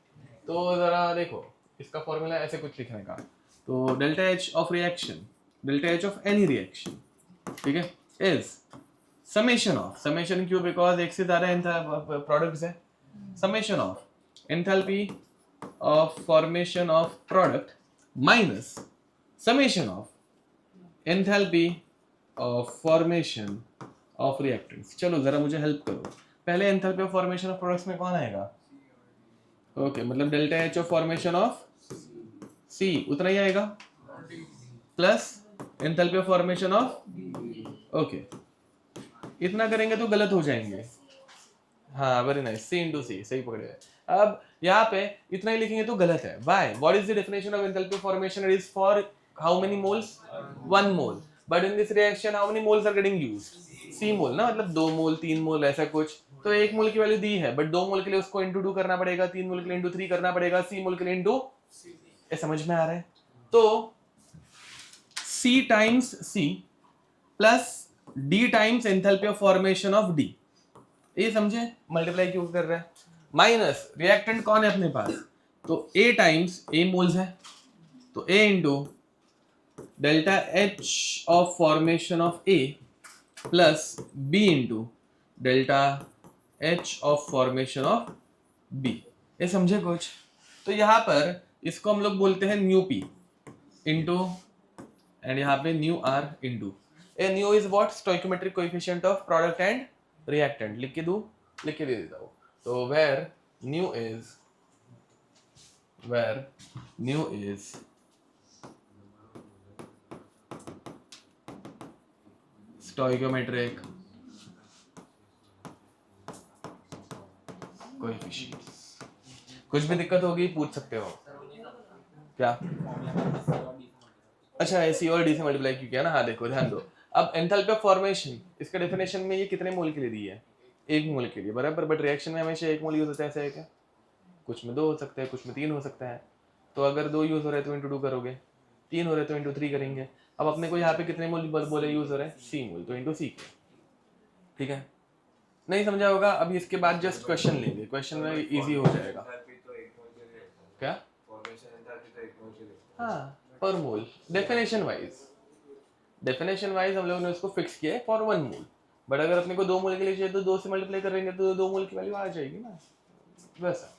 तो जरा देखो, इसका फॉर्मूला ऐसे कुछ लिखने का, तो delta H of reaction, delta H of any reaction, ठीक है, इज समेशन ऑफ, समेशन क्यों? बिकॉज एक से ज्यादा प्रोडक्ट्स है, summation of enthalpy of formation of product minus summation of enthalpy of formation of reactants. चलो जरा मुझे हेल्प करो, पहले enthalpy of formation of products में कौन आएगा? ओके, मतलब delta H of formation of C उतना ही आएगा plus enthalpy of formation of, okay, इतना करेंगे तो गलत हो जाएंगे। हाँ, वेरी नाइस, सी इंटू सी, सही पकड़े। अब यहाँ पे इतना ही लिखेंगे तो गलत है। Why? What is the definition of enthalpy of formation? It is for how many moles? 1 mole. But in this reaction how many moles are getting used? See mole ना, मतलब 2 मोल 3 मोल ऐसा कुछ। तो 1 मोल की वैल्यू दी है, बट 2 मोल के लिए उसको इंटू 2 करना पड़ेगा, 3 मोल के लिए इंटू 3 करना पड़ेगा, सी मोल के लिए इंटू, ये समझ में आ रहा है? तो C times C plus D times enthalpy of formation of D, ये समझे? मल्टीप्लाई क्यों कर रहा है? माइनस रिएक्टेंट कौन है अपने पास? तो A टाइम्स A मोल्स है, तो A into delta H of formation of A plus B into delta H of formation of B, ये समझे कुछ? तो यहाँ पर इसको हम लोग बोलते हैं न्यू P इंटू, एंड यहाँ पे nu R into, a nu is what? Stoichiometric coefficient of product and reactant. लिख के दूं? लिख के दे देता हूँ। तो where nu is stoichiometric coefficients. कुछ भी दिक्कत होगी पूछ सकते हो। क्या? अच्छा, सी और डी से मल्टीप्लाई क्यों किया ना? हाँ देखो, ध्यान दो। अब एंथैल्पी ऑफ फॉर्मेशन, इसका डेफिनेशन में ये कितने मोल के लिए दी है? 1 मोल के लिए, बराबर। बट रिएक्शन में हमेशा 1 मोल यूज होता है, ऐसा है क्या? कुछ में 2 हो सकते हैं, कुछ में 3 हो सकता है। तो अगर 2 यूज हो रहे हैं तो इंटू 2 करोगे, 3 हो रहे तो इंटू 3 करेंगे। अब अपने को यहाँ पे कितने मोल बोले यूज हो रहे हैं? C मोल, तो इंटू C, ठीक है? नहीं समझा होगा? अभी इसके बाद जस्ट क्वेश्चन लेंगे, क्वेश्चन में इजी हो जाएगा। क्या? हाँ, पर मोल, डेफिनेशन वाइज हम लोगों ने उसको फिक्स किया है फॉर 1 मोल। बट अगर अपने को 2 मोल के लिए चाहिए तो 2 से मल्टीप्लाई करेंगे तो 2 मोल की वैल्यू आ जाएगी ना, वैसा।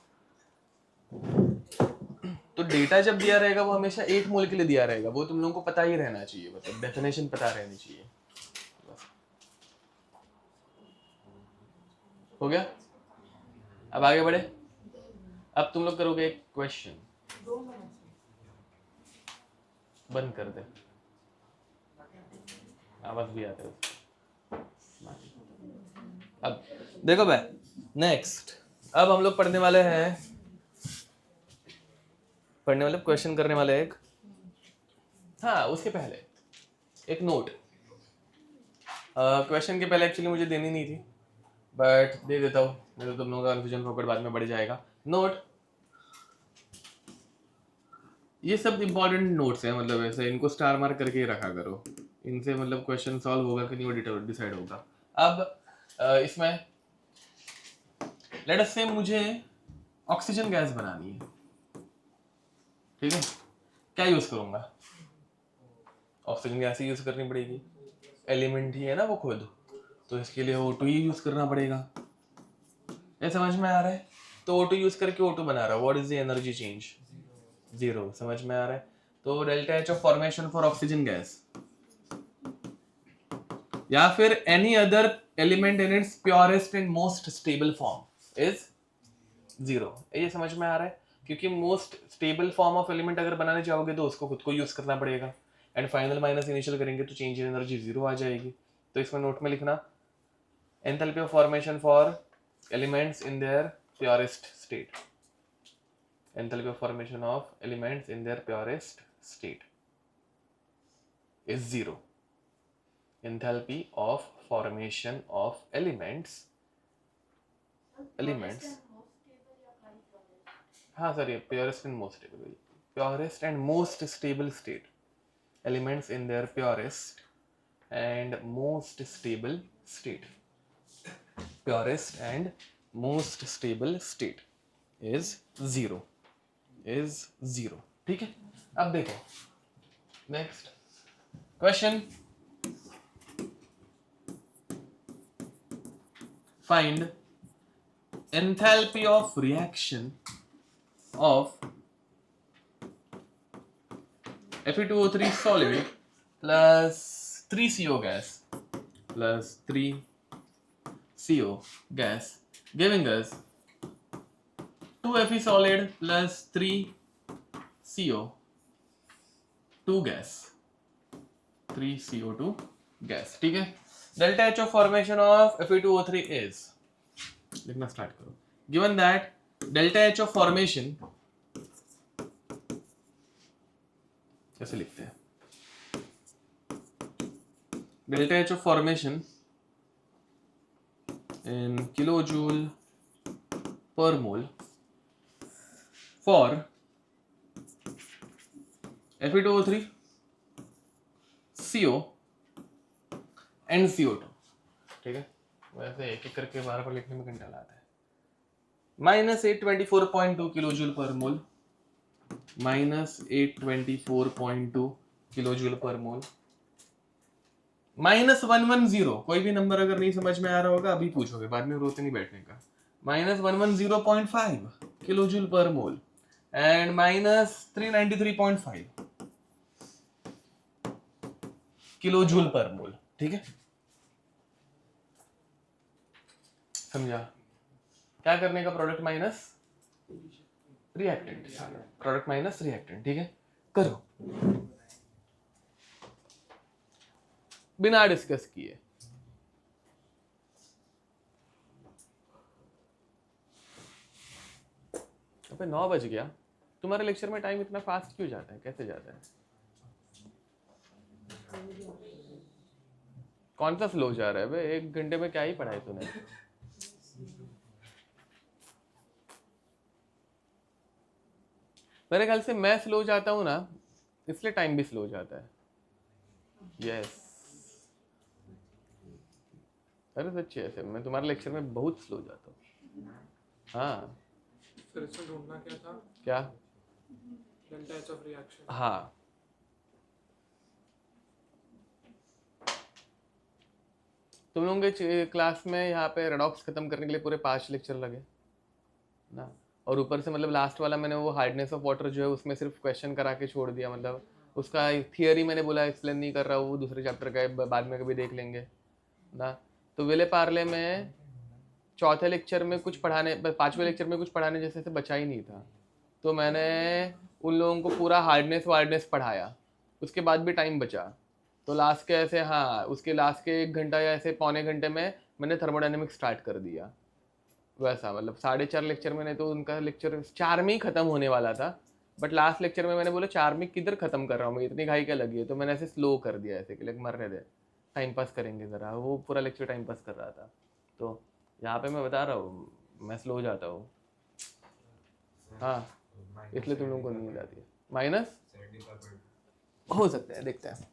तो डेटा जब दिया रहेगा वो हमेशा 1 मोल के लिए दिया रहेगा, वो तुम लोगों को पता ही रहना चाहिए, मतलब डेफिनेशन पता रहनी चाहिए। हो गया? अब आगे बढ़े। अब तुम लोग करोगे एक क्वेश्चन, बंद कर दे, आवाज भी आता है। अब देखो भाई, नेक्स्ट अब हम लोग पढ़ने वाले क्वेश्चन करने वाले एक, हाँ उसके पहले एक नोट। क्वेश्चन के पहले एक्चुअली मुझे देनी नहीं थी, बट दे देता हूँ, नहीं तो तुम लोगों का कन्फ्यूजन फोकट बाद में बढ़ जाएगा। नोट, ये सब इंपॉर्टेंट नोट्स हैं, मतलब ऐसे इनको स्टार मार्क करके ही रखा करो, इनसे मतलब क्वेश्चन सॉल्व होगा कि नहीं वो डिसाइड होगा। अब इसमें लेट अस से मुझे ऑक्सीजन गैस बनानी है, ठीक है? क्या यूज करूंगा? ऑक्सीजन गैस ही यूज करनी पड़ेगी, एलिमेंट ही है ना वो खुद, तो इसके लिए O2 ही यूज करना पड़ेगा। ये समझ में आ रहा है? तो O2 यूज करके O2 बना रहा है, what is the energy change? 0। समझ में आ रहा है? तो delta H of formation for oxygen gas या फिर any other element in its purest and most stable form is 0। ये समझ में आ रहा है? क्योंकि most stable form of element अगर बनाने चाहोगे तो उसको खुद को यूज करना पड़ेगा, एंड फाइनल माइनस इनिशियल करेंगे तो चेंज इन एनर्जी 0 आ जाएगी। तो इसमें नोट में लिखना enthalpy of formation for elements in their purest state. Enthalpy of formation of elements in their purest state is 0. Enthalpy of formation of elements हाँ sir ये purest and most stable, purest and most stable state, elements in their purest and most stable state, purest and most stable state is 0, ठीक है. अब देखो next question, find enthalpy of reaction of Fe2O3 solid plus 3CO gas plus 3CO gas giving us 2Fe solid plus 3CO 2 gas 3CO2 gas. ठीक है. Delta H of formation of Fe2O3 is, लिखना start करो. Given that delta H of formation, कैसे लिखते हैं? Delta H of formation in kilojoule per mole for Fe2O3, CO and CO2. ठीक है. वैसे एक एक करके बार बार लिखने में घंटा लाता है. -824.2 किलोजूल पर मोल, -824.2 किलोजूल पर मोल, -110. कोई भी नंबर अगर नहीं समझ में आ रहा होगा अभी पूछोगे, बाद में रोते नहीं बैठने का. -110.5 kilojoule per mole and -393.5 kilojoule per मोल. ठीक है, समझा? क्या करने का? Product minus reactant, product minus reactant. ठीक है, करो बिना डिस्कस किए. अबे 9 बज गया. तुम्हारे लेक्चर में टाइम इतना फास्ट क्यों जाता है? कैसे जाता है? कौन सा स्लो जा रहा है बे? 1 घंटे में क्या ही पढ़ाई तूने? मेरे ख्याल से मैं स्लो जाता हूँ ना, इसलिए टाइम भी स्लो जाता है. यस, अरे सच्ची ऐसे मैं तुम्हारे लेक्चर में बहुत स्लो जाता हूँ. हाँ, फिर इसमें ढूंढना क्या था? क्या? Delta H of reaction. हाँ, तुम लोगों के क्लास में यहाँ पे रेडॉक्स खत्म करने के लिए पूरे 5 लेक्चर लगे ना, और ऊपर से मतलब लास्ट वाला मैंने वो हार्डनेस ऑफ वाटर जो है उसमें सिर्फ क्वेश्चन करा के छोड़ दिया. मतलब उसका थियरी मैंने बोला एक्सप्लेन नहीं कर रहा हूँ, वो दूसरे चैप्टर का बाद में कभी देख लेंगे ना. तो विले पार्ले में चौथे लेक्चर में कुछ पढ़ाने, 5वें लेक्चर में कुछ पढ़ाने जैसे से बचा ही नहीं था. तो मैंने उन लोगों को पूरा हार्डनेस पढ़ाया, उसके बाद भी टाइम बचा. तो लास्ट के ऐसे, हाँ, उसके लास्ट के 1 घंटा या ऐसे पौने घंटे में मैंने थर्मोडायनेमिक्स स्टार्ट कर दिया. वैसा मतलब 4.5 लेक्चर में, नहीं तो उनका लेक्चर 4 में ही ख़त्म होने वाला था. बट लास्ट लेक्चर में मैंने बोला 4 में किधर ख़त्म कर रहा हूँ मैं, इतनी घाई क्या लगी है. तो मैंने ऐसे स्लो कर दिया ऐसे कि लाइक मरने दे, टाइम पास करेंगे ज़रा. वो पूरा लेक्चर टाइम पास कर रहा था. तो यहाँ पे मैं बता रहा हूँ मैं स्लो जाता हूँ. हाँ, इसलिए तुम लोगों को नींद आती है. माइनस हो सकता है, देखते हैं.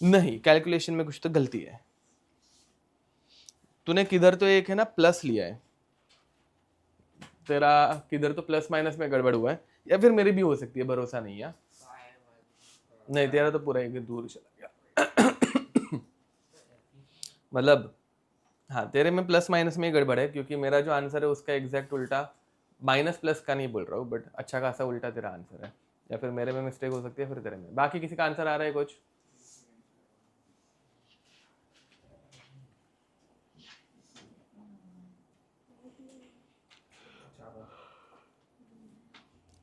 नहीं, कैलकुलेशन में कुछ तो गलती है. तूने किधर तो एक है ना प्लस लिया है, तेरा किधर तो प्लस माइनस में गड़बड़ हुआ है, या फिर मेरी भी हो सकती है, भरोसा नहीं है. नहीं, तेरा तो पूरा एक दूर चला गया. मतलब हाँ, तेरे में प्लस माइनस में ही गड़बड़ है, क्योंकि मेरा जो आंसर है उसका एग्जैक्ट उल्टा, माइनस प्लस का नहीं बोल रहा हूँ बट अच्छा खासा उल्टा तेरा आंसर है. या फिर मेरे में मिस्टेक हो सकती है, फिर तेरे में. बाकी किसी का आंसर आ रहा है कुछ?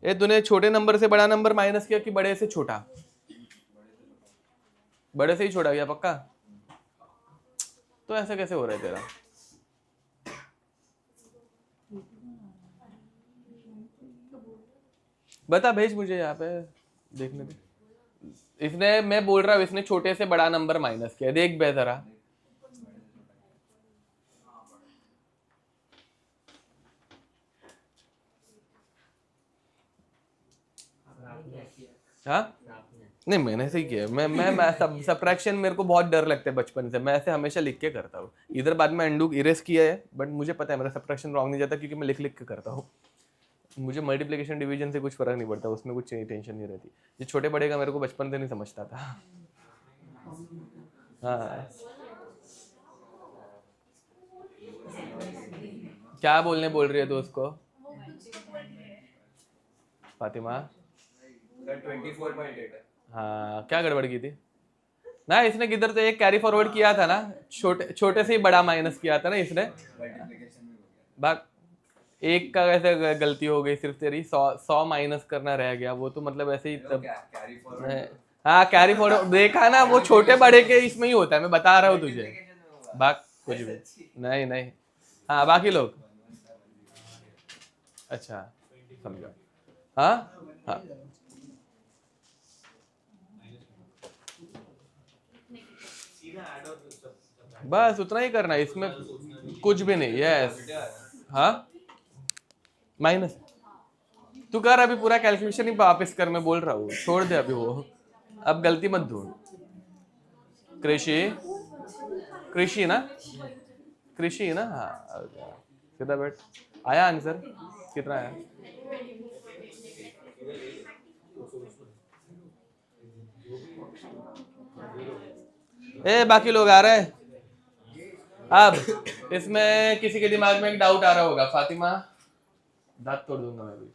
ये तूने छोटे नंबर से बड़ा नंबर माइनस किया कि बड़े से छोटा? बड़े से ही छोटा गया पक्का? तो ऐसा कैसे हो रहा है तेरा? बता, भेज मुझे यहाँ पे देखने दे। इसने, मैं बोल रहा हूँ इसने छोटे से बड़ा नंबर माइनस किया, देख बे जरा। हाँ नहीं, मैंने ऐसे ही किया। मैं सब्ट्रैक्शन मेरे को बहुत डर लगता है बचपन से, मैं ऐसे हमेशा लिख के करता हूँ। इधर बाद में अंडू इरेज किया है, बट मुझे पता है मेरा सब्ट्रैक्शन रॉन्ग नहीं जाता क्योंकि मैं लिख लिख के करता हूँ। मुझे मल्टीप्लिकेशन डिवीजन से कुछ फर्क नहीं पड़ता, उसमें कुछ टेंशन नहीं रहती। ये छोटे बड़े का मेरे को बचपन से नहीं समझता था। हाँ, क्या बोल रही है दोस्त को फातिमा? 24.8 है। हाँ, क्या गड़बड़ की थी ना इसने? किधर तो एक कैरी फॉरवर्ड किया था ना, छोटे से ही बड़ा माइनस किया था ना इसने। बात एक का कैसे गलती हो गई, सिर्फ तेरी 100 माइनस करना रह गया, वो तो मतलब ऐसे ही तब। हाँ, कैरी फॉरवर्ड देखा ना, वो छोटे बड़े के इसमें ही होता है, मैं बता रहा हूँ तुझे। बात कुछ भी नहीं। हाँ, बाकी लोग अच्छा समझा। हाँ, बस उतना ही करना है, इसमें कुछ भी नहीं। यस, हाँ माइनस। तू कर अभी पूरा कैलकुलेशन ही वापस कर, मैं बोल रहा हूँ, छोड़ दे अभी वो, अब गलती मत ढूंढ। कृषि ना, हाँ सीधा बैठ। आया आंसर? कितना आया? बाकी लोग आ रहे हैं। अब इसमें किसी के दिमाग में एक डाउट आ रहा होगा, फातिमा दांत तोड़ दूंगा मैं भी।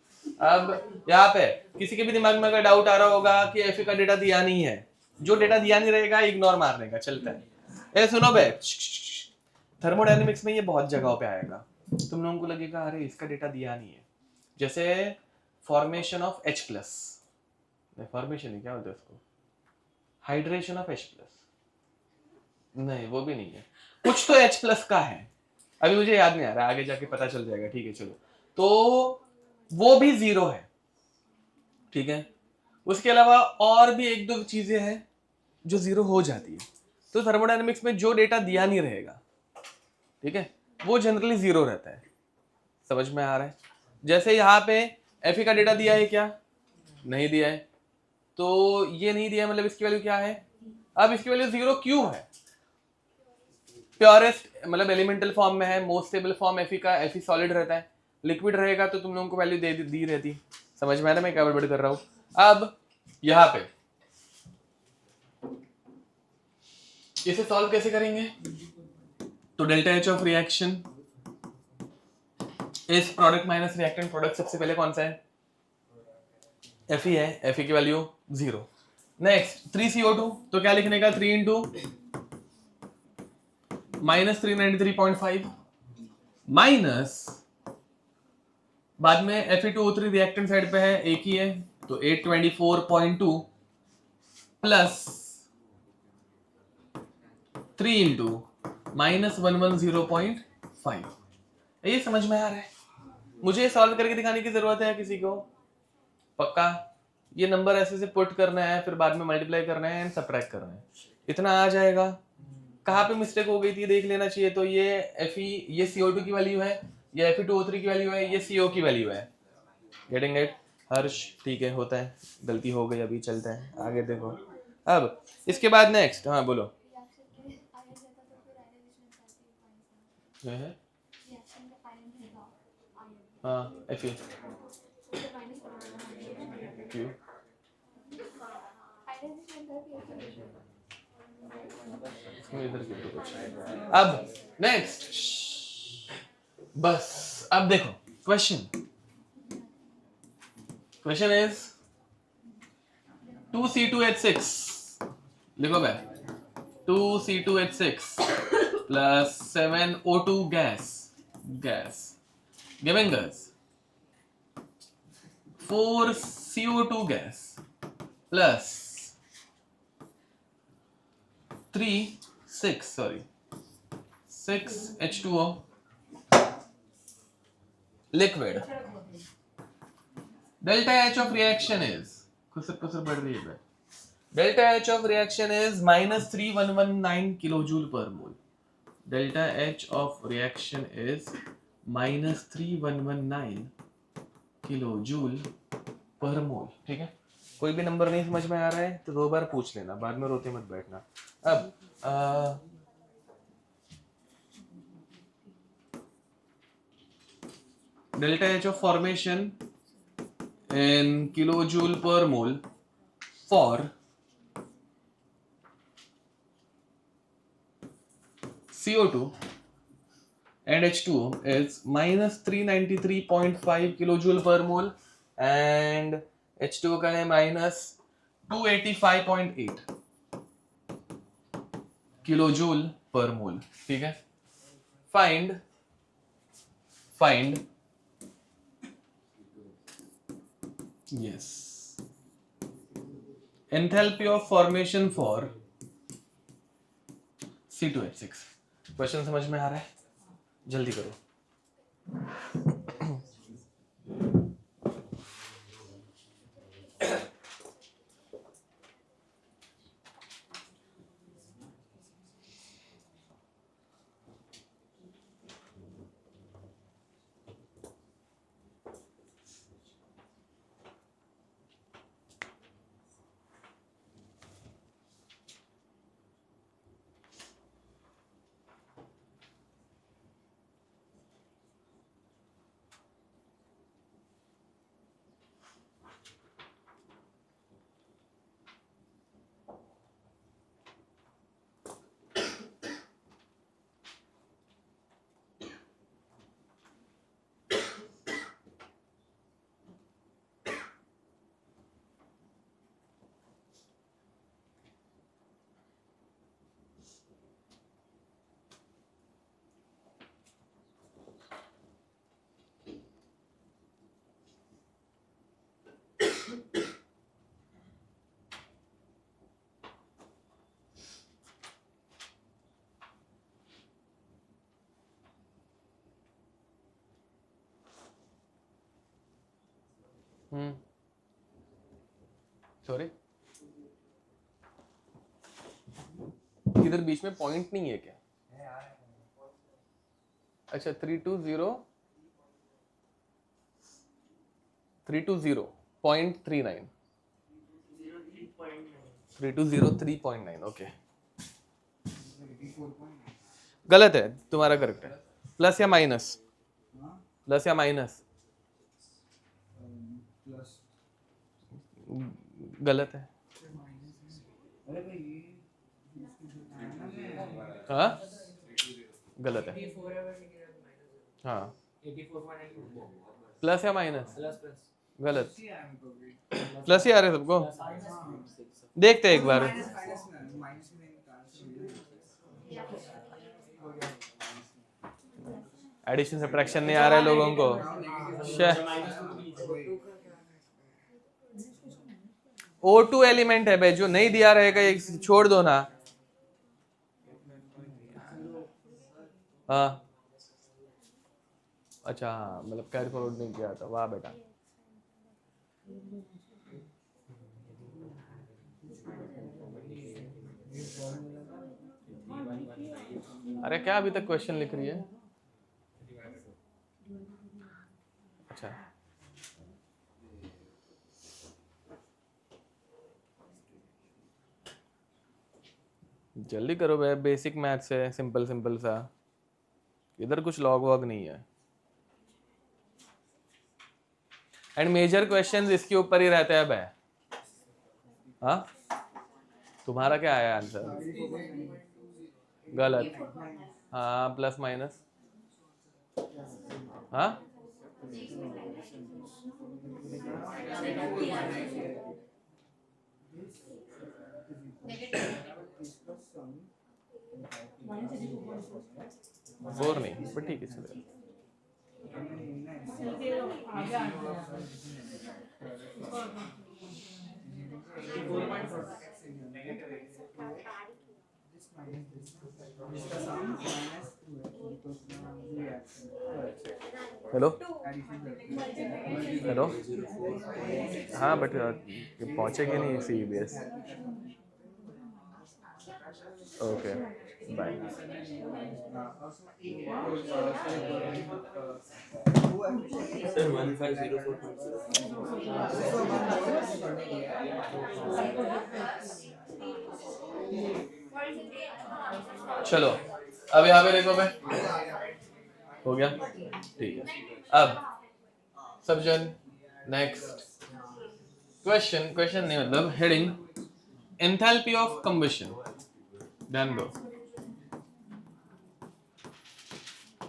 अब यहाँ पे किसी के भी दिमाग में अगर डाउट आ रहा होगा कि एफ का डेटा दिया नहीं है, जो डेटा दिया नहीं रहेगा इग्नोर मारने का, चलता है। सुनो बे, थर्मोडायनेमिक्स में ये बहुत जगहों पे आएगा, तुम लोगों को लगेगा अरे इसका डेटा दिया नहीं है। जैसे फॉर्मेशन ऑफ H+, फॉर्मेशन ही क्या होता है उसको, हाइड्रेशन ऑफ H+, नहीं वो भी नहीं है, कुछ तो H+ का है, अभी मुझे याद नहीं आ रहा, आगे जाके पता चल जाएगा। ठीक है चलो, तो वो भी 0 है। ठीक है, उसके अलावा और भी एक दो चीजें हैं जो 0 हो जाती है। तो थर्मोडायनेमिक्स में जो डेटा दिया नहीं रहेगा, ठीक है, वो जनरली 0 रहता है। समझ में आ रहा है? जैसे यहाँ पे Fe का डेटा दिया है क्या? नहीं दिया है, तो ये नहीं दिया मतलब इसकी वैल्यू क्या है? अब इसकी वैल्यू 0 क्यों है? प्योरेस्ट मतलब एलिमेंटल फॉर्म में है, मोस्ट स्टेबल फॉर्म Fe का, Fe सॉलिड रहता है, लिक्विड रहेगा तो तुम लोगों को वैल्यू दी रहती। समझ में आ रहा है मैं क्या बड़बड़ कर रहा हूँ? अब यहाँ पे इसे सॉल्व कैसे करेंगे? तो डेल्टा H ऑफ रिएक्शन इस प्रोडक्ट माइनस रिएक्टेंट प्रोडक्ट, सबसे पहले कौन सा है? Fe है, Fe की वैल्यू 0। नेक्स्ट 3CO2, तो क्या लिखने का? 3 इंटू माइनस 393.5 माइनस, बाद में Fe2O3 रिएक्टेंट साइड पे है, एक ही है, तो 824.2 प्लस 3 इंटू माइनस 110.5। ये समझ में आ रहा है? मुझे सॉल्व करके दिखाने की जरूरत है किसी को? पक्का? ये नंबर ऐसे से पुट करना है, फिर बाद में मल्टीप्लाई करना है एंड सबट्रैक्ट करना है, इतना आ जाएगा। कहाँ पे मिस्टेक हो गई थी देख लेना चाहिए। तो ये Fe, ये CO2 की वैल्यू है, ये Fe2O3 की वैल्यू है, ये CO की वैल्यू है। गेटिंग इट हर्ष? ठीक है, होता है, गलती हो गई, अभी चलता है आगे देखो। अब इसके बाद नेक्स्ट, हाँ बोलो। हाँ Fe क्यों? अब नेक्स्ट, बस अब देखो क्वेश्चन इज 2C2H6, लिखो भाई, 2C2H6 plus 7O2 gas giving us 4CO2 gas plus 3 6 sorry 6H2O liquid. Delta H of reaction is कुसर बढ़ रही है. Delta H of reaction is minus 3119 kilojoule per mole. Delta H of reaction is minus 3119 kilojoule per mole. ठीक है. कोई भी number नहीं समझ में आ रहा है तो 2 बार पूछ लेना, बाद में रोते मत बैठना. अब delta H of formation in kilojoule per mole for CO2 and H2O is minus 393.5 kilojoule per mole and H2O का है minus 285.8 kilojoule per mole. ठीक है. Find yes enthalpy of formation for C2H6. Question समझ में आ रहा है? जल्दी करो. सॉरी, इधर बीच में पॉइंट नहीं है क्या? अच्छा 320.39 3203.9 ओके. गलत है, तुम्हारा करेक्ट है. प्लस या माइनस? प्लस या माइनस? गलत है. हाँ गलत है. हाँ प्लस या माइनस? गलत. प्लस ही आ रहे सबको. देखते हैं एक बार. एडिशन सब्ट्रैक्शन नहीं आ रहा है लोगों को. O2 एलिमेंट है भाई, जो नहीं दिया रहेगा एक छोड़ दो ना. हाँ अच्छा, हाँ मतलब कैरी फॉरवर्ड नहीं किया था. वाह बेटा. अरे क्या अभी तक क्वेश्चन लिख रही है? अच्छा जल्दी करो भाई, बेसिक मैथ्स है, सिंपल सिंपल सा. इधर कुछ लॉग वॉग नहीं है. एंड मेजर क्वेश्चंस इसके ऊपर ही रहते हैं भाई. हाँ तुम्हारा क्या आया आंसर? गलत. हाँ प्लस माइनस. हाँ फोर नहीं, बट ठीक है चलेगा. हेलो हेलो, हाँ बट पहुँचेगी नहीं CBS। Okay bye. Sir, 1504.6. चलो अब यहाँ पे देखो, मैं हो गया, ठीक है। अब सब जन नेक्स्ट क्वेश्चन नहीं, मतलब हेडिंग एंथैल्पी ऑफ कंबशन। ध्यान दो,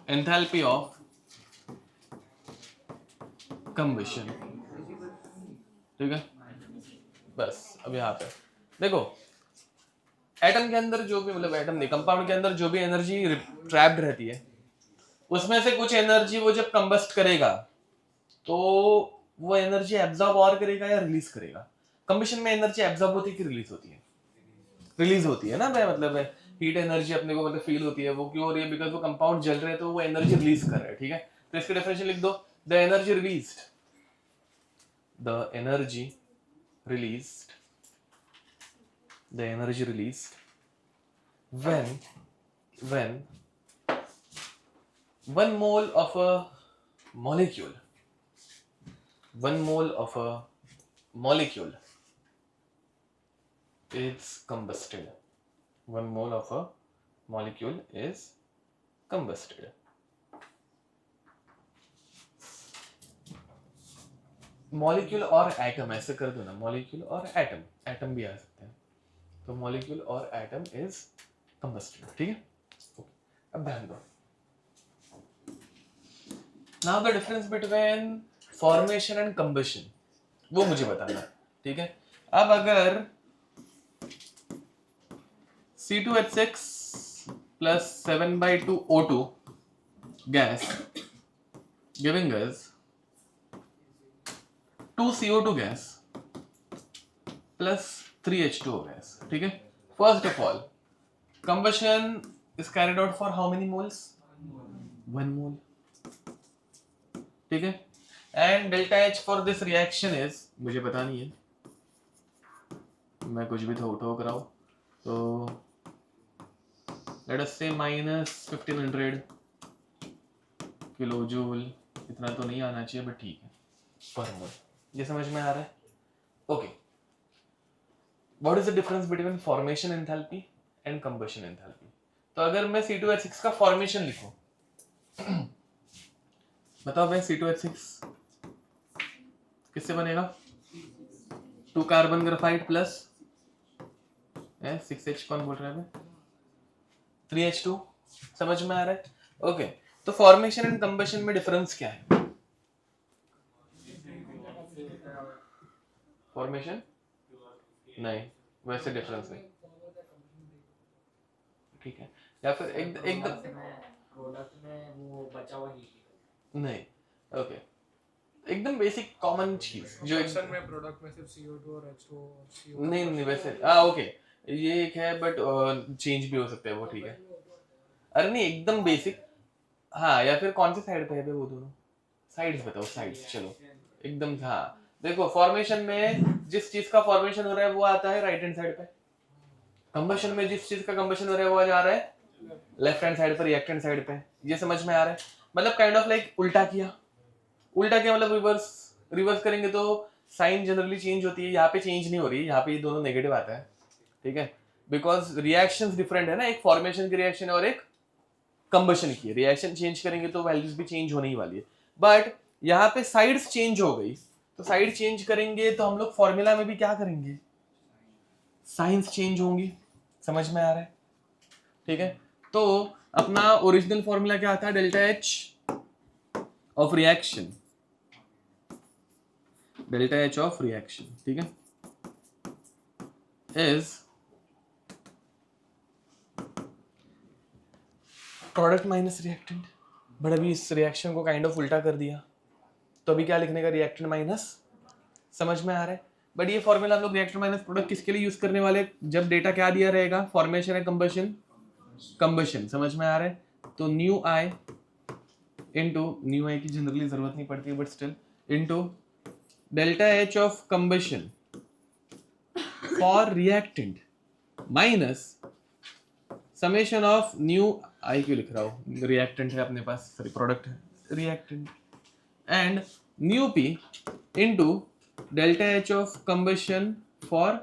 एंथैल्पी ऑफ कंबशन, ठीक है। बस अब यहाँ पे देखो, एटम के अंदर जो भी, मतलब एटम नहीं, कंपाउंड के अंदर जो भी एनर्जी ट्रैप्ड रहती है, उसमें से कुछ एनर्जी वो जब कंबस्ट करेगा तो वो एनर्जी एब्जॉर्ब और करेगा या रिलीज करेगा। कंबशन में एनर्जी एब्जॉर्ब होती है कि रिलीज होती है? रिलीज होती है ना भाई, मतलब हीट एनर्जी अपने को मतलब फील होती है। वो क्यों हो रही है? बिकॉज वो कंपाउंड जल रहे हैं तो वो एनर्जी रिलीज कर रहे हैं, ठीक है। तो इसके डेफिनेशन लिख दो, the energy released, the energy released, the energy released when 1 mole of a molecule, 1 mole of a molecule is combusted, 1 mole of a molecule is combusted. Molecule और एटम, ऐसे कर दो ना, मॉलिक्यूल और एटम, एटम भी आ सकते हैं, तो मॉलिक्यूल और एटम इज combusted, ठीक है। अब ध्यान दो, now the difference between formation and combustion, वो मुझे बताना, ठीक है। अब अगर C2H6 plus 7/2 O2 gas giving us 2 CO2 gas plus 3 H2O gas, ठीक है। First of all, combustion is carried out for how many moles? 1 mole, ठीक है। and delta H for this reaction is, मुझे पता नहीं है, मैं कुछ भी ठोक रहा हूँ, तो let us say -1500 किलोजूल, इतना तो नहीं आना चाहिए बट ठीक है, पर मोल। ये समझ में आ रहा है? Okay, what is the difference between formation enthalpy and combustion enthalpy? तो अगर मैं C2H6 का फॉर्मेशन लिखूं, बताओ भाई, C2H6 किससे बनेगा? 2 कार्बन ग्राफाइट प्लस 6H, कौन बोल रहा है? 3H2, समझ में आ रहा है? ओके, तो फॉर्मेशन एंड कंबशन में डिफरेंस क्या है? फॉर्मेशन नहीं, वैसे डिफरेंस है, ठीक है। या फिर एकदम प्रोडक्ट में वो बचा हुआ हीट नहीं, ओके, एकदम बेसिक कॉमन चीज जो कंबशन में प्रोडक्ट में सिर्फ CO2 और H2 और CO2 नहीं वैसे ओके, ये एक है बट चेंज भी हो सकता है वो, ठीक है। अरे नहीं, एकदम बेसिक, हाँ, या फिर कौन सी साइड पे है वो दोनों साइड्स बताओ, साइड्स, चलो एकदम। हाँ देखो, फॉर्मेशन में जिस चीज का फॉर्मेशन हो रहा है वो आता है राइट हैंड साइड पे, कंबशन में जिस चीज का कंबशन हो रहा है वो जा रहा है लेफ्ट हैंड साइड पर, रिएक्टेंट साइड पे। ये समझ में आ रहा है? मतलब काइंड ऑफ लाइक उल्टा किया मतलब रिवर्स करेंगे तो साइन जनरली चेंज होती है, यहाँ पे चेंज नहीं हो रही है, यहाँ पे ये दोनों नेगेटिव आता है, ठीक है। बिकॉज रिएक्शंस डिफरेंट है ना, एक फॉर्मेशन की रिएक्शन और एक कंबशन की। रिएक्शन चेंज करेंगे तो वैल्यूज भी चेंज होने ही वाली है, बट यहाँ पे साइड्स चेंज हो गई, तो साइड चेंज करेंगे तो हम लोग फॉर्मूला में भी क्या करेंगे? साइंस चेंज होंगी, समझ में आ रहा है? ठीक है, तो अपना ओरिजिनल फॉर्मूला क्या आता है? Delta H of reaction, delta H of reaction, ठीक है, is product minus reactant. But अभी इस रिएक्शन को काइंड ऑफ उल्टा कर दिया, तो अभी क्या लिखने का? रिएक्टेंट माइनस, समझ में आ रहा है? बट ये फॉर्मूला हम लोग रिएक्टेंट माइनस प्रोडक्ट किसके लिए यूज करने वाले? जब डेटा क्या दिया रहेगा? फॉर्मेशन है कंबशन, कंबशन, समझ में आ रहा है? तो nu i into, nu i की जनरली जरूरत नहीं पड़ती है but still, into delta H of combustion for reactant minus summation of nu i क्यों लिख रहा हूँ, रिएक्टेंट है अपने पास, सॉरी प्रोडक्ट है, reactant and nu P into delta H of combustion for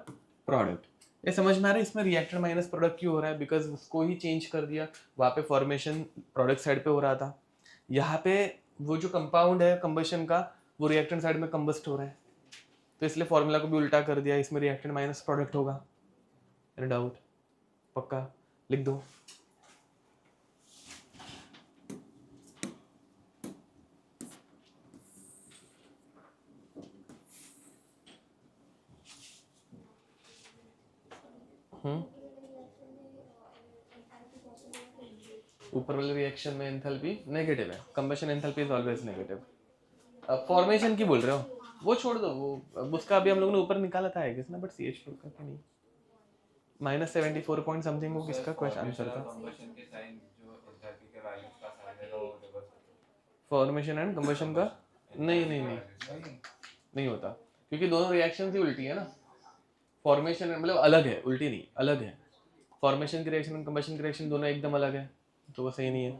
product. ये समझ में आ रहा है इसमें रिएक्टेंट माइनस प्रोडक्ट क्यों हो रहा है, बिकॉज उसको ही चेंज कर दिया, वहाँ पे फॉर्मेशन प्रोडक्ट साइड पे हो रहा था, यहाँ पे वो जो कंपाउंड है कंबशन का वो रिएक्टेंट साइड में कंबस्ट हो रहा है, तो इसलिए फॉर्मूला को भी उल्टा कर दिया, इसमें रिएक्टेंट माइनस प्रोडक्ट होगा। Any doubt? पक्का लिख दो। ऊपर वाले रिएक्शन में एंथैल्पी नेगेटिव है, combustion enthalpy is always negative. अब फॉर्मेशन की बोल रहे हो, वो छोड़ दो, वो उसका अभी हम लोगों ने ऊपर निकाला था है किसने, बट CH4 का क्या नहीं, -74 पॉइंट समथिंग वो किसका क्वेश्चन आंसर था, फॉर्मेशन एंड कंबशन का। नहीं होता, क्योंकि दोनों रिएक्शन ही उल्टी है ना, फॉर्मेशन मतलब अलग है, उल्टी नहीं, अलग है, फॉर्मेशन की रिएक्शन और कंबशन की रिएक्शन दोनों एकदम अलग है, तो वो सही नहीं है।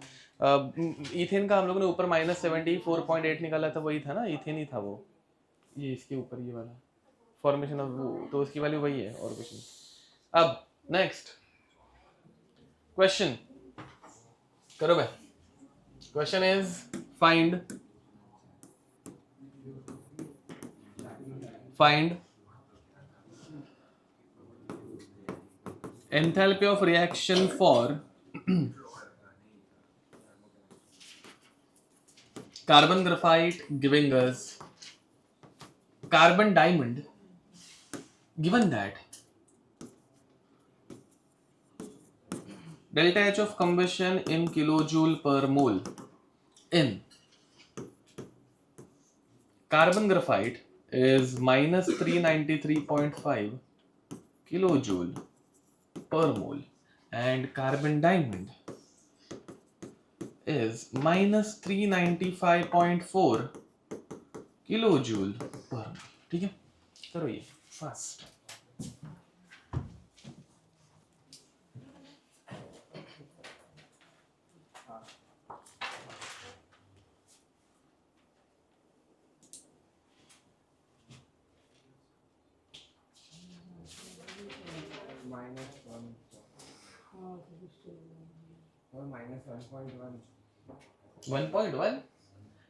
इथेन का हम लोगों ने ऊपर -74.8 निकाला था, वही था ना, इथेन ही था वो, ये इसके ऊपर ये वाला फॉर्मेशन ऑफ वो, तो उसकी वैल्यू वही है और कुछ नहीं। अब नेक्स्ट क्वेश्चन करो भाई, question is find enthalpy of reaction for carbon graphite giving us carbon diamond, given that delta H of combustion in kilojoule per mole in carbon graphite is -393.5 kilojoule per mole and carbon diamond is -395.4 kilojoule per mole। ठीक है, करो ये fast. -1.1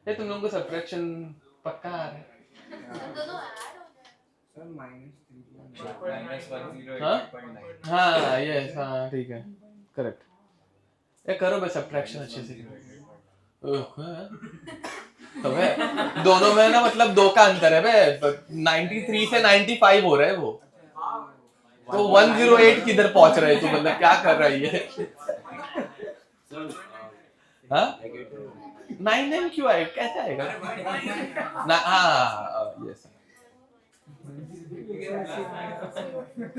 ये तुम लोगों को subtraction पक्का आ रहा है? हाँ यस, हाँ ठीक है, करेक्ट। ये करो बस सब्ट्रैक्शन अच्छे से। तो बे दोनों में ना मतलब 2 का अंतर है बे, 93 से 95 हो रहा है वो, तो 108 किधर पहुंच रहे तू, मतलब क्या कर रहा है ये? हाँ 9 क्यों आए, कैसे आएगा ना? हाँ यस,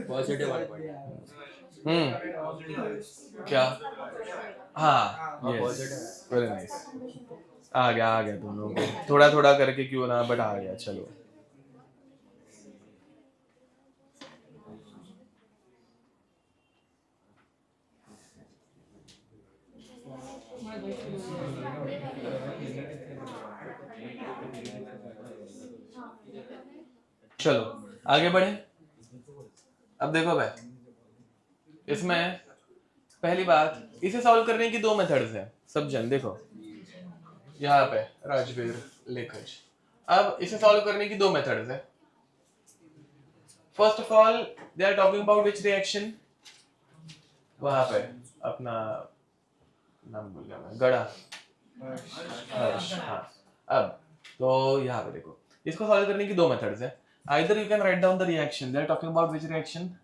पॉजिटिव 1 क्या, हाँ यस, वेरी नाइस, आ गया तुम लोगों को, थोड़ा थोड़ा करके क्यों ना, बट आ गया, चलो। चलो आगे बढ़े। अब देखो भाई, इसमें पहली बात, इसे सॉल्व करने की 2 मेथड्स हैं सब जन, देखो यहाँ पे राजवीर लेखज। अब इसे सॉल्व करने की 2 मेथड्स है। First of all they are talking about which reaction, वहां पे अपना नाम भूल गया मैं, गड़ा हर्ष, हाँ। अब तो यहाँ पे देखो, इसको सॉल्व करने की 2 मेथड्स है। Either you can write down the reaction, they are talking about which reaction,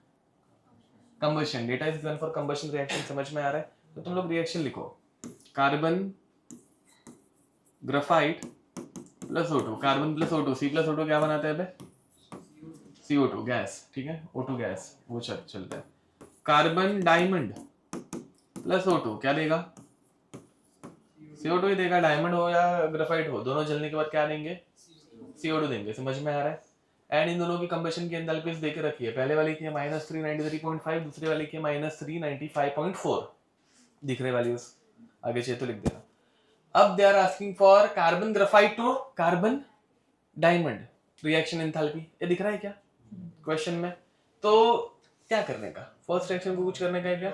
combustion, data is given for combustion reaction, समझ में आ रहा है? तो तुम लोग रिएक्शन लिखो, carbon graphite plus O2, carbon plus O2, C plus O2 क्या बनाता है बे? CO2 गैस, ठीक है, O2 गैस, वो चलता है। कार्बन डायमंड प्लस O2 क्या देगा? CO2 ही देगा, डायमंड हो या ग्रेफाइट हो, दोनों जलने के बाद क्या देंगे, CO2 देंगे। समझ में आ रहा है? एंड इन दोनों की कंबशन की एंथैल्पीज देके रखी है, पहले वाली की है -393.5, दूसरे वाली की है -395.4, दिख रहे वैल्यूज, आगे चाहिए तो लिख देना। अब they are asking for carbon graphite to carbon diamond reaction enthalpy, ये दिख रहा है क्या क्वेश्चन में? तो क्या करने का, फर्स्ट रिएक्शन को कुछ करने का है क्या?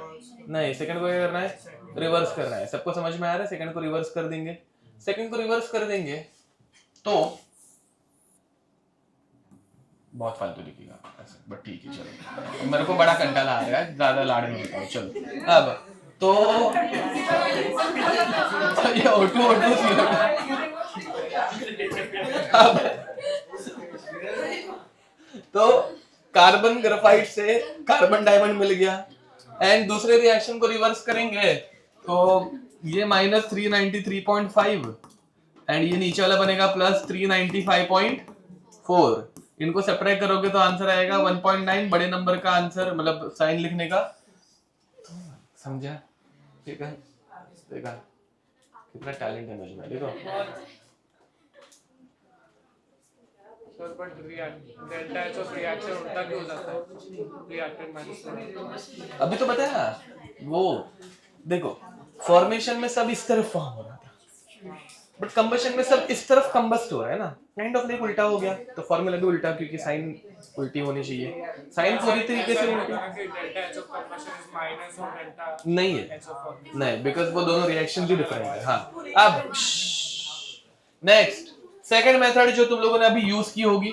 नहीं, सेकंड को क्या करना है, रिवर्स करना है। सबको समझ में आ रहा है? सेकंड को रिवर्स कर देंगे, सेकंड को रिवर्स कर देंगे तो बहुत फालतू लिखेगा ऐसे, बट ठीक है चलो, मेरे को बड़ा कंटाला आ रहा है, ज्यादा लाड़ नहीं होता है। चलो अब तो ये O2 अब तो कार्बन ग्रेफाइट से कार्बन डायमंड मिल गया, एंड दूसरे रिएक्शन को रिवर्स करेंगे तो ये -393.5 एंड ये नीचे वाला बनेगा +395.4। इनको सब्ट्रैक्ट करोगे तो आंसर आएगा 1.9, बड़े नंबर का आंसर मतलब साइन लिखने का, समझा? ठीक है, देखा कितना टैलेंट है मुझ में, देखो। Sir but delta H of reaction उल्टा क्यों हो जाता है, रिएक्टेंट माइनस? अभी तो बताया वो, देखो फॉर्मेशन में सब इस तरफ फॉर्म हो रहा था, बट कंबशन में सब इस तरफ कंबस्ट हो रहा है ना, काइंड ऑफ लाइक उल्टा हो गया, तो फॉर्मूला भी उल्टा, क्योंकि साइन उल्टी होनी चाहिए, साइन पूरी तरीके से उल्टी delta H of combustion is minus of delta नहीं है, एच ऑफ नहीं, बिकॉज वो दोनों रिएक्शन भी डिफरेंट है। हाँ, अब नेक्स्ट सेकंड मेथड जो तुम लोगों ने अभी यूज की होगी,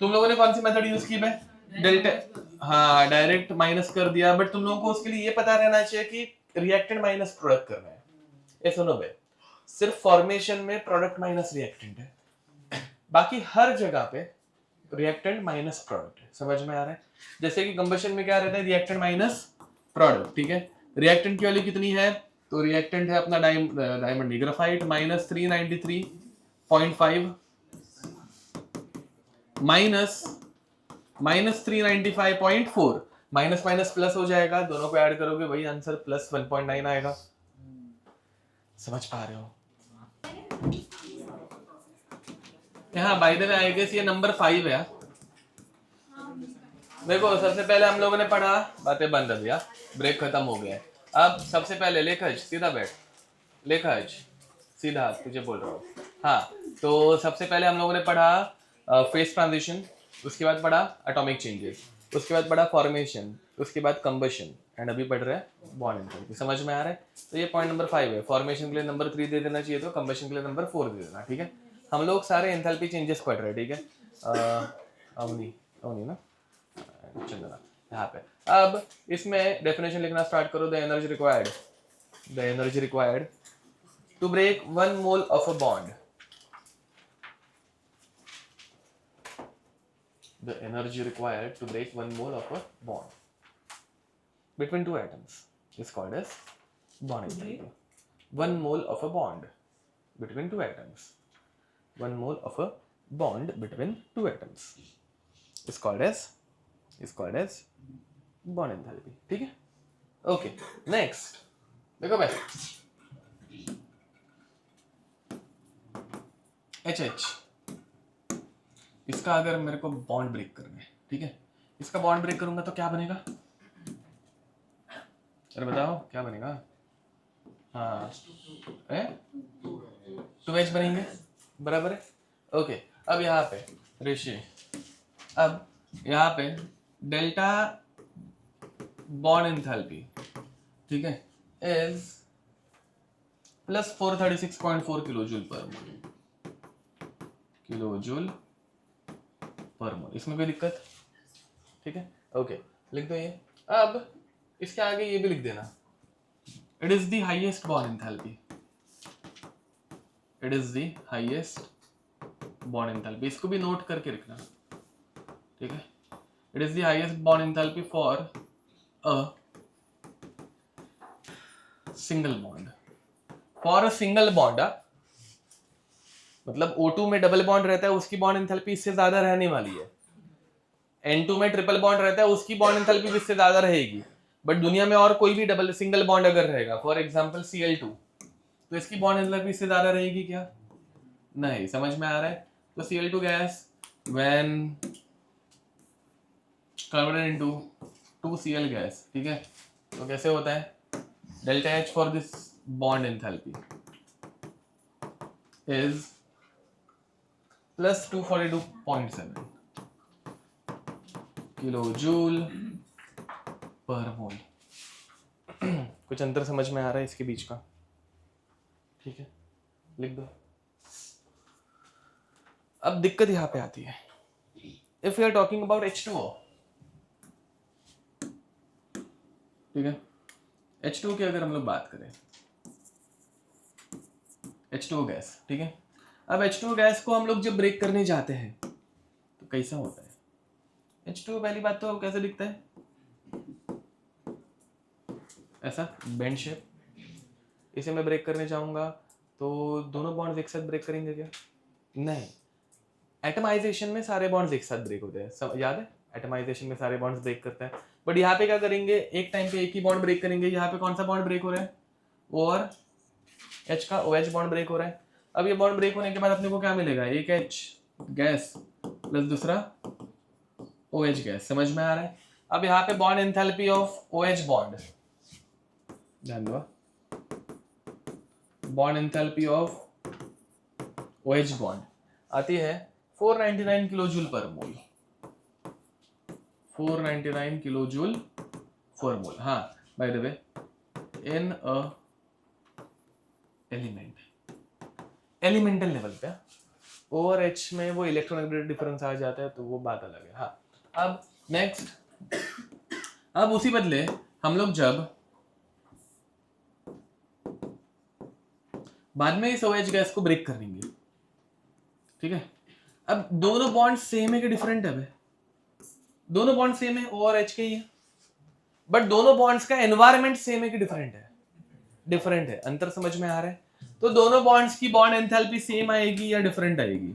तुम लोगों ने कौन सी मेथड यूज की भाई? डेल्टा, हाँ डायरेक्ट माइनस कर दिया, बट तुम लोगों को उसके लिए ये पता रहना चाहिए कि रिएक्टेंट माइनस प्रोडक्ट करना है। ये सुनो भाई, सिर्फ फॉर्मेशन में प्रोडक्ट माइनस रिएक्टेंट है, बाकी हर जगह पे रिएक्टेंट माइनस प्रोडक्ट है। समझ में आ रहा है? जैसे कि कंबशन में क्या रहता है, रिएक्टेंट माइनस प्रोडक्ट, ठीक है। रिएक्टेंट की वैल्यू कितनी है, तो रिएक्टेंट है अपना diamond graphite -393.5 -395.4, minus minus plus हो जाएगा, दोनों को ऐड करोगे वही आंसर +1.9 आएगा। समझ पा रहे हो? यहाँ by the way I guess ये नंबर 5 है। देखो सबसे पहले हम लोगों ने पढ़ा, बातें बंद अभी, ब्रेक खत्म हो गया। अब सबसे पहले लेखज सीधा बैठ, लेखज सीधा, तुझे बोल रहा हूँ। हाँ, तो सबसे पहले हम लोगों ने पढ़ा फेस ट्रांजिशन, उसके बाद पढ़ा एटॉमिक चेंजेस, उसके बाद पढ़ा फॉर्मेशन, उसके बाद कंबशन, एंड अभी पढ़ रहे हैं बॉन्ड एंथैल्पी। समझ में आ रहा है? तो ये पॉइंट नंबर 5 है। फॉर्मेशन के लिए नंबर 3 दे देना चाहिए, तो कंबशन के लिए नंबर 4 दे देना, ठीक है। हम लोग सारे एंथैल्पी चेंजेस पढ़ रहे हैं, ठीक है। अवनी ना, चंदना यहाँ पे। अब इसमें डेफिनेशन लिखना स्टार्ट करो। The energy required to break 1 mole of a bond, the energy required to break 1 mole of a bond between two atoms is called as bond enthalpy. 1 mole of a bond between two atoms, 1 mole of a bond between two atoms is called as bond enthalpy, ठीक है। Okay, next देखो भाई, HH, इसका अगर मेरे को bond break करना है, ठीक है, इसका बॉन्ड ब्रेक करूंगा तो क्या बनेगा? अरे बताओ क्या बनेगा? हाँ, 2H बनेंगे, बराबर है। ओके, अब यहाँ पे ऋषि, अब यहाँ पे डेल्टा बॉन्ड एंथैल्पी, ठीक है, इज +436.4 किलोजूल पर मोल। इसमें कोई दिक्कत? ठीक है, ओके, लिख दो ये। अब इसके आगे ये भी लिख देना, it is the highest bond enthalpy, it is the highest bond enthalpy. इसको भी नोट करके रखना, ठीक है। It is the highest bond enthalpy for a single bond, for a single bond, मतलब O2 में डबल बॉन्ड रहता है, उसकी बॉन्ड एंथैल्पी इससे ज्यादा रहने वाली है। N2 में ट्रिपल बॉन्ड रहता है, उसकी बॉन्ड एंथैल्पी इससे ज्यादा रहेगी। बट दुनिया में और कोई भी डबल सिंगल बॉन्ड अगर रहेगा, फॉर एग्जांपल Cl2, तो इसकी बॉन्ड एंथैल्पी इससे ज़्यादा रहेगी क्या? नहीं, समझ में आ रहा है? तो Cl2 gas when converted into 2Cl gas, ठीक है, तो कैसे होता है? Delta H for this bond enthalpy is plus 242.7 kilo joule per mole. कुछ अंतर समझ में आ रहा है इसके बीच का? ठीक है, लिख दो। अब दिक्कत यहां पे आती है, if you are talking about H2O, ठीक है, H2O की अगर हम लोग बात करें, H2O गैस, ठीक है, अब H2O गैस को हम लोग जब ब्रेक करने जाते हैं तो कैसा होता है? H2O पहली बात तो कैसे दिखता है? ऐसा बेंड शेप। इसे मैं ब्रेक करने जाऊंगा तो दोनों बॉन्ड्स एक साथ ब्रेक करेंगे क्या? नहीं, एटमाइजेशन में सारे बॉन्ड्स एक साथ ब्रेक होते हैं, याद है? एटमाइजेशन में सारे बॉन्ड्स ब्रेक करते हैं, बट यहाँ पे क्या करेंगे, एक टाइम पे एक ही बॉन्ड ब्रेक करेंगे। यहाँ पे कौन सा बॉन्ड ब्रेक हो रहा है? O और H का OH बॉन्ड ब्रेक हो रहा है। अब ये बॉन्ड ब्रेक होने के बाद अपने को क्या मिलेगा? एक H गैस प्लस दूसरा OH गैस। समझ में आ रहा है? अब यहाँ पे bond enthalpy of OH bond, ध्यान दो, bond enthalpy of OH bond आती है 499 किलो जूल पर मोल। 499 किलो जूल पर मोल। हाँ, bye the way, in a elemental level पे O और H में वो इलेक्ट्रोनेगेटिव डिफरेंस आ जाता है, तो वो बात अलग है। हाँ, अब नेक्स्ट, अब उसी बदले हम लोग जब बाद में इस OH गैस को ब्रेक करेंगे, ठीक है, अब दोनों बॉन्ड सेम है कि डिफरेंट है? दोनों बॉन्ड सेम है, O और H के ही है, बट दोनों बॉन्ड्स का एनवायरनमेंट सेम है कि डिफरेंट है? डिफरेंट है। अंतर समझ में आ रहा है? तो दोनों बॉन्ड्स की बॉन्ड एंथैल्पी सेम आएगी या डिफरेंट आएगी?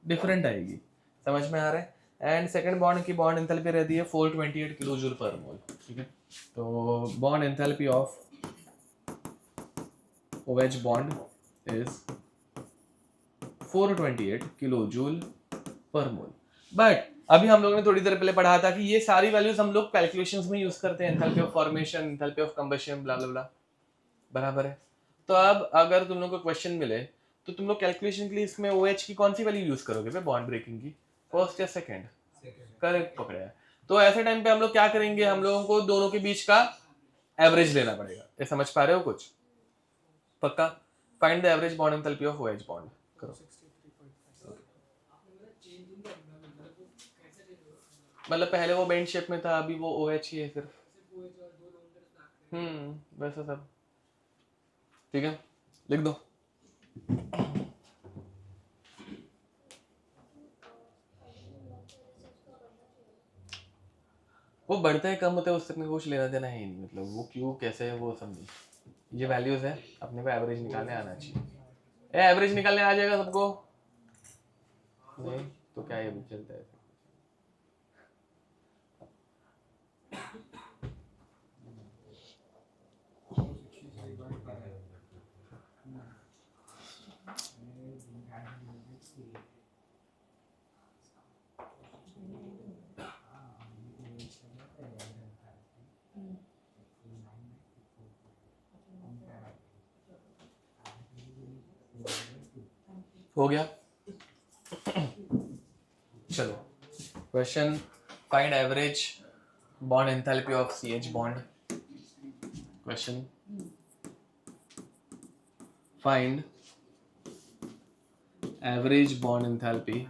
डिफरेंट आएगी। समझ में आ रहा है? एंड सेकंड बॉन्ड की बॉन्ड एंथैल्पी रहती है 428 किलो जूल पर मोल, ठीक है। तो bond enthalpy of OH bond is 428 kilo joule per mole. But अभी हम लोगों ने थोड़ी देर पहले पढ़ा था कि ये सारी वैल्यूज हम लोग कैलकुलेशंस में यूज करते हैं, enthalpy of formation, enthalpy of combustion, blah blah blah, बराबर है। तो अब अगर तुम लोग को क्वेश्चन मिले तो तुम लोग कैलकुलेशन के लिए इसमें OH की कौन सी वैल्यू यूज करोगे बॉन्ड ब्रेकिंग की? फर्स्ट या सेकंड? करेक्ट पकड़ा है। तो ऐसे टाइम पे हम लोग क्या करेंगे, हम लोगों को दोनों के बीच का एवरेज लेना पड़ेगा। ये समझ पा रहे हो कुछ? पक्का? Find the average bond enthalpy of OH bond करो। मतलब पहले वो बेंड शेप में था, अभी वो OH ही है सिर्फ। वैसा सब ठीक है, लिख दो। वो बढ़ता है कम होता है उससे अपने कुछ लेना देना है ही नहीं, मतलब वो क्यों कैसे है वो सब नहीं। ये वैल्यूज है, अपने को एवरेज निकालने आना चाहिए। एवरेज निकालने आ जाएगा सबको? नहीं तो क्या ये चलता है? हो गया? चलो question, find average bond enthalpy of CH bond. Question, find average bond enthalpy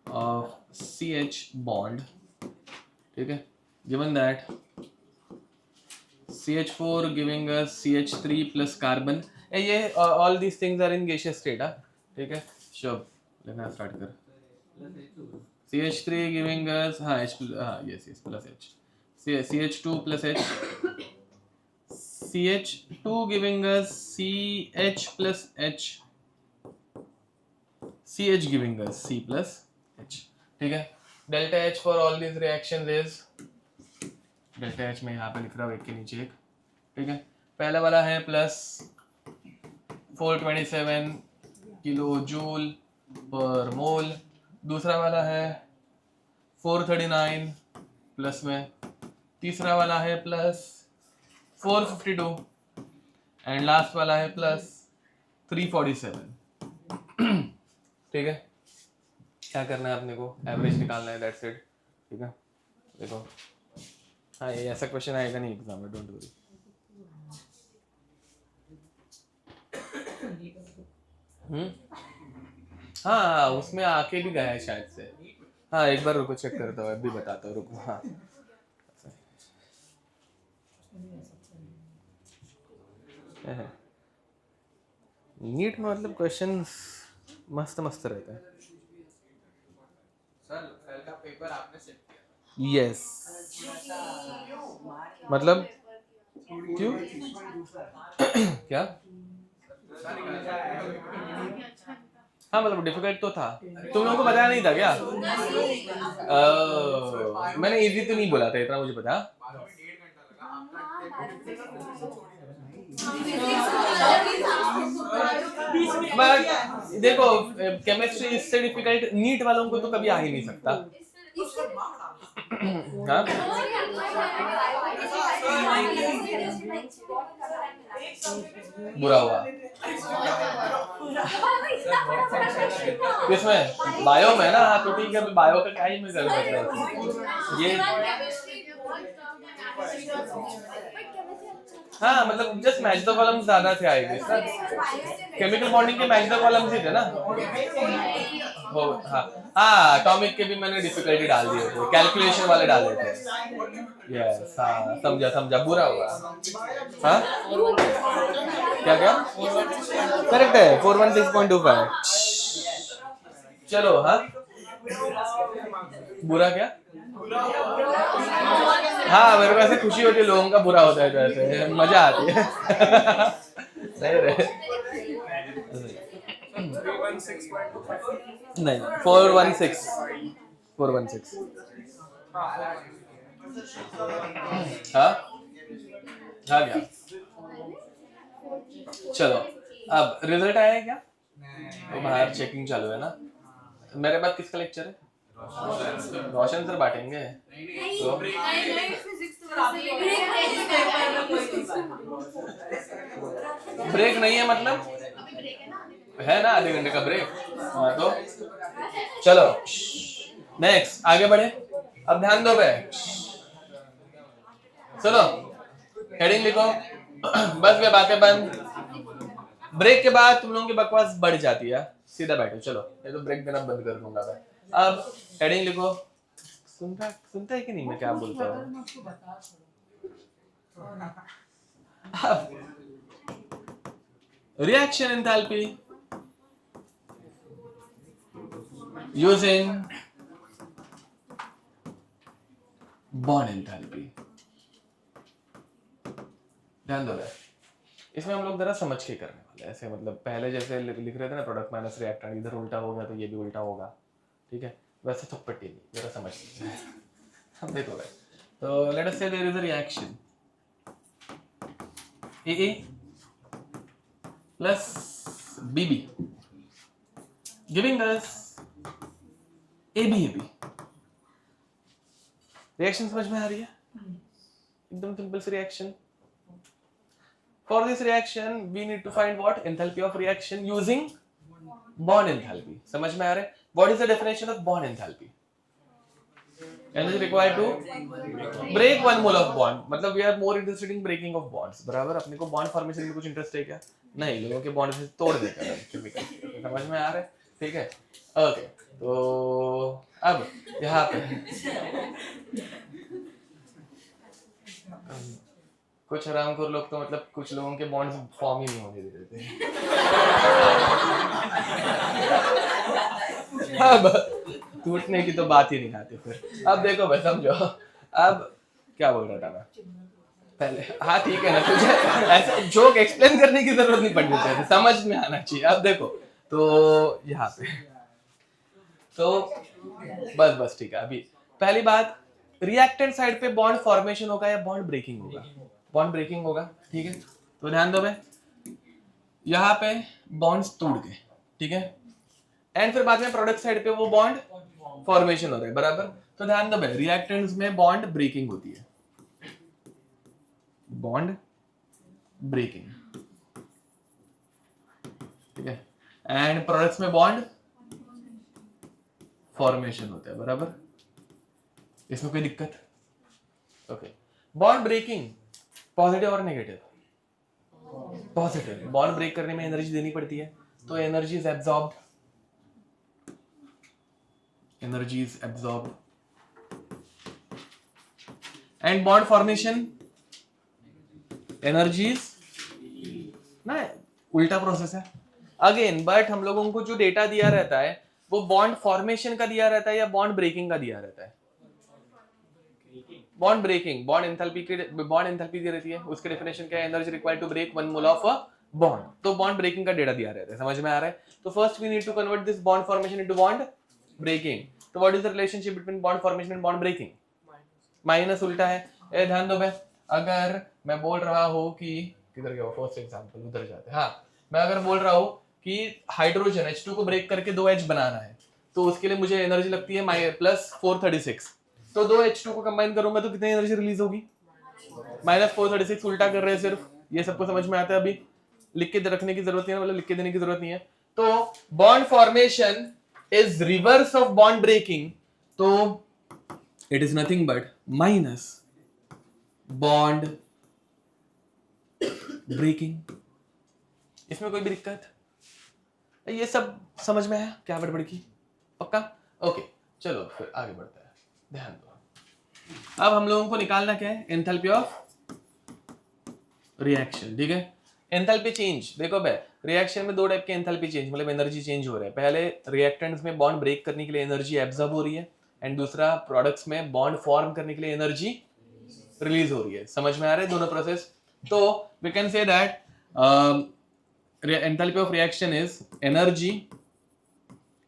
of CH bond, ठीक है, given that CH4 giving us CH3 plus carbon, ये all these things are in gaseous state, ठीक है। शुभ, लेना start कर। CH3 giving us yes plus H, CH2 plus H, CH2 giving us CH plus H, CH giving us C plus H, ठीक है। Delta H for all these reactions is, delta H में यहाँ पे लिख रहा हूँ एक के नीचे एक, ठीक है। पहला वाला है प्लस 427 किलो जूल पर मोल। दूसरा वाला है 439 प्लस में, तीसरा वाला है प्लस 452 एंड लास्ट वाला है प्लस 347। ठीक है, क्या करना है अपने को, एवरेज निकालना है, दैट्स इट। ठीक है, देखो हाँ ये ऐसा क्वेश्चन आएगा नहीं एग्जाम में, डोंट वरी। हाँ उसमें आके भी गया है शायद से। हाँ एक बार रुको चेक करता हूँ, अभी बताता हूँ, रुको। हाँ नीट में मतलब क्वेश्चन मस्त मस्त रहता है। सर कल का पेपर आपने सेट किया? यस मतलब क्यों क्या? हाँ मतलब डिफिकल्ट तो था, तुम लोगों को पता नहीं था क्या? मैंने इजी तो नहीं बोला था, इतना मुझे पता। बट देखो केमिस्ट्री इससे डिफिकल्ट नीट वालों को तो कभी आ ही नहीं सकता। हाँ बुरा हुआ किसमें? बायो में ना, तो ठीक है, बायो का क्या ही मैं कर सकता हूँ ये। हाँ मतलब जस्ट मैच द कॉलम्स ज्यादा थे आई गेस ना, केमिकल बॉन्डिंग के मैच द कॉलम्स ही थे ना। हो हाँ एटॉमिक के भी मैंने डिफिकल्टी डाल दिए थे, कैलकुलेशन वाले डाले थे। यस हाँ समझा, बुरा हुआ। हाँ क्या करेक्ट है 416.25। चलो हाँ बुरा क्या? हाँ मेरे को ऐसे खुशी होती है लोगों का बुरा होता है, तो ऐसे मजा आती है। सही रहे नहीं 416 हाँ हाँ क्या? चलो अब रिजल्ट आया है क्या? तो बाहर चेकिंग चालू है ना। मेरे बाद किसका लेक्चर है? रोशन सर बांटेंगे तो ब्रेक नहीं है मतलब है ना, आधे घंटे का ब्रेक। हाँ तो चलो नेक्स्ट आगे बढ़े, अब ध्यान दो बे, चलो हेडिंग लिखो। बस ये बातें बंद। ब्रेक के बाद तुम लोगों की बकवास बढ़ जाती है, सीधा बैठो। चलो ये तो ब्रेक देना बंद कर दूंगा मैं। अब हेडिंग लिखो। सुनता है कि नहीं मैं क्या बोलता हूँ? Reaction enthalpy using bond enthalpy. ध्यान दो, इसमें हम लोग जरा समझ के करने वाले हैं। ऐसे मतलब पहले जैसे लिख रहे थे ना प्रोडक्ट माइनस रिएक्टेंट, इधर उल्टा हो गया तो ये भी उल्टा होगा, ठीक है? वैसे थप्पटी नहीं, जरा समझ लीजिए। हम देखो भाई, तो let us say there is a reaction AA plus BB giving us ABAB। Reaction समझ में आ रही है? एकदम सिंपल सी reaction. For this reaction, we need to find what? Enthalpy of reaction using bond enthalpy. समझ में आ रहा है? What is the definition of bond enthalpy? Energy required to break one mole of bond. मतलब we are more interested in breaking of bonds. बराबर, अपने को bond formation में कुछ इंटरेस्ट है क्या? नहीं, लोगों के bond से तोड़ देकर केमिकल। समझ में आ रहा है? ठीक है? ओके, तो अब यहाँ पे कुछ हरामखोर लोग तो मतलब कुछ लोगों के बॉन्ड्स फॉर्म ही नहीं होने देते थे। अब टूटने की तो बात ही नहीं आती फिर। अब देखो भाई समझो, अब क्या बोल रहा था मैं पहले? हाँ ठीक है ना, तुझे ऐसा जोक एक्सप्लेन करने की जरूरत नहीं पड़नी चाहिए, समझ में आना चाहिए। अब देखो तो यहाँ पे तो बस ठीक है। अभी पहली बात, रिएक्टेंट साइड पे बॉन्ड फॉर्मेशन होगा या बॉन्ड ब्रेकिंग होगा? बॉन्ड ब्रेकिंग होगा, ठीक है? तो ध्यान दो भाई, यहाँ पे बॉन्ड्स टूट गए, ठीक है, एंड फिर बाद में प्रोडक्ट साइड पे वो बॉन्ड फॉर्मेशन हो रहा है, बराबर। तो ध्यान दो भाई, रिएक्टेंट्स में बॉन्ड ब्रेकिंग होती है, बॉन्ड ब्रेकिंग, ठीक है, एंड प्रोडक्ट्स में बॉन्ड फॉर्मेशन होता है, बराबर। इसमें कोई दिक्कत? ओके, बॉन्ड ब्रेकिंग पॉजिटिव और नेगेटिव? पॉजिटिव। बॉन्ड ब्रेक करने में एनर्जी देनी पड़ती है, तो energy is absorbed, energy is absorbed, and bond formation energies ना, उल्टा प्रोसेस है अगेन। बट हम लोगों को जो डेटा दिया रहता है वो बॉन्ड फॉर्मेशन का दिया रहता है या बॉन्ड ब्रेकिंग का दिया रहता है? Bond breaking. बॉन्ड एंथैल्पी दी रहती है, उसकी डेफिनेशन क्या है? Energy required to break 1 mole of a bond. तो बॉन्ड ब्रेकिंग का डेटा दिया रहता है, समझ में आ रहा है? तो first we need to convert this bond formation into bond breaking. तो what is the relationship between bond formation and bond breaking? Minus, उल्टा है। ए ध्यान दो भाई, अगर मैं बोल रहा हूँ कि किधर गया फर्स्ट एग्जांपल, उधर जाते हैं। हाँ, मैं अगर बोल रहा हूँ कि हाइड्रोजन H2 को ब्रेक करके 2 H बनाना है, तो उसके लिए मुझे एनर्जी लगती है प्लस 436। तो 2 H2 को कंबाइन करूंगा तो कितनी एनर्जी रिलीज होगी? माइनस 436। उल्टा कर रहे हैं सिर्फ, ये सबको समझ में आता है? अभी लिख के रखने की जरूरत नहीं है, मतलब लिख के देने की जरूरत नहीं है। तो bond formation is reverse of bond breaking, तो it is nothing but minus bond breaking. इसमें कोई भी दिक्कत? ये सब समझ में आया क्या बड़बड़ की? पक्का? ओके, चलो फिर आगे बढ़ते हैं, ध्यान दो। अब हम लोगों को निकालना क्या है? एंथैल्पी ऑफ रिएक्शन, ठीक है। एंथैल्पी चेंज देखो भाई, रिएक्शन में 2 टाइप के एंथैल्पी चेंज, मतलब एनर्जी चेंज हो रहा है। पहले रिएक्टेंट्स में बॉन्ड ब्रेक करने के लिए एनर्जी एब्जॉर्ब हो रही है, एंड दूसरा प्रोडक्ट्स में बॉन्ड फॉर्म करने के लिए एनर्जी रिलीज हो रही है। समझ में आ रहा है दोनों प्रोसेस? तो we can say that enthalpy of reaction is energy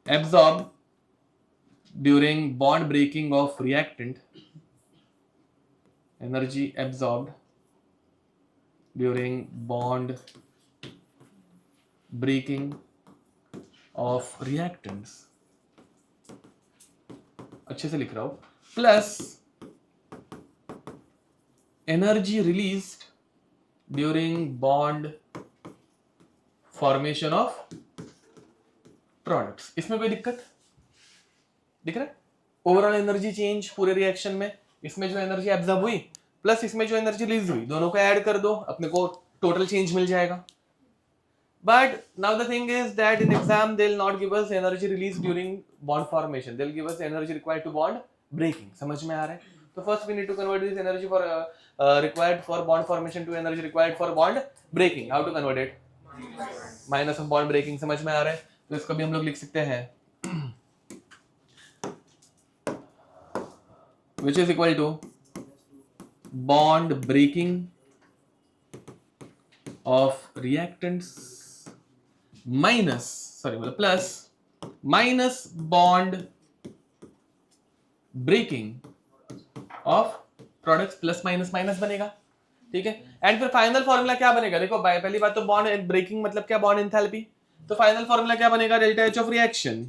absorbed during bond breaking of reactant, energy absorbed during bond breaking of reactants, अच्छे से लिख रहा हूं, plus energy released during bond formation of products. इसमें कोई दिक्कत दिख रहा है? ओवरऑल एनर्जी चेंज पूरे रिएक्शन में, इसमें जो एनर्जी एब्जॉर्ब हुई प्लस इसमें जो एनर्जी रिलीज हुई, दोनों को ऐड कर दो, अपने को टोटल चेंज मिल जाएगा। But now the thing is that in exam they will not give us energy release during bond formation, they will give us energy required to bond breaking. समझ में आ रहा है? तो first we need to convert this energy for required for bond formation to energy required for bond breaking. How to convert it? Minus of bond breaking. समझ में आ रहा है? तो इसको भी हम लोग लिख सकते हैं which is equal to bond breaking of reactants मतलब minus bond breaking of products plus minus minus बनेगा, ठीक है। एंड फिर फाइनल फॉर्मूला क्या बनेगा? देखो पहली बात तो बॉन्ड ब्रेकिंग मतलब क्या? Bond enthalpy. तो फाइनल फॉर्मूला क्या बनेगा? Delta H of reaction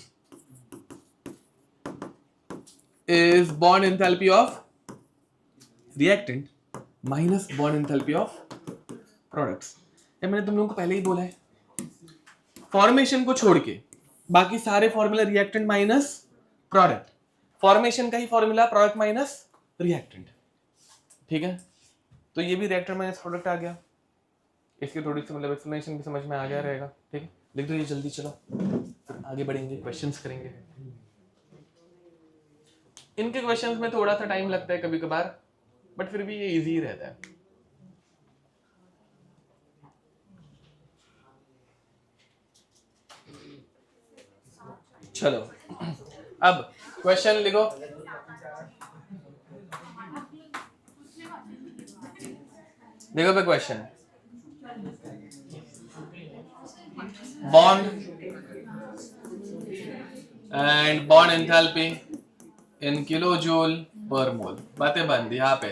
is bond enthalpy of reactant minus bond enthalpy of products। ये मैंने तुम लोगों को पहले ही बोला है, फॉर्मेशन को छोड़ के बाकी सारे formula reactant minus product, formation का ही फॉर्मूला प्रोडक्ट माइनस रिएक्टेंट, ठीक है। तो ये भी रिएक्टेंट माइनस प्रोडक्ट आ गया। इसकी थोड़ी सी मतलब एक्सप्लेनेशन भी समझ में आ गया रहेगा, ठीक है। लिख दो ये जल्दी, चलो आगे बढ़ेंगे, क्वेश्चंस करेंगे। इनके क्वेश्चंस में थोड़ा सा टाइम लगता है कभी कभार, बट फिर भी ये इजी रहता है। चलो अब क्वेश्चन लिखो। देखो पे question, bond and bond enthalpy in kilo joule per mole. बातें बंद यहाँ पे,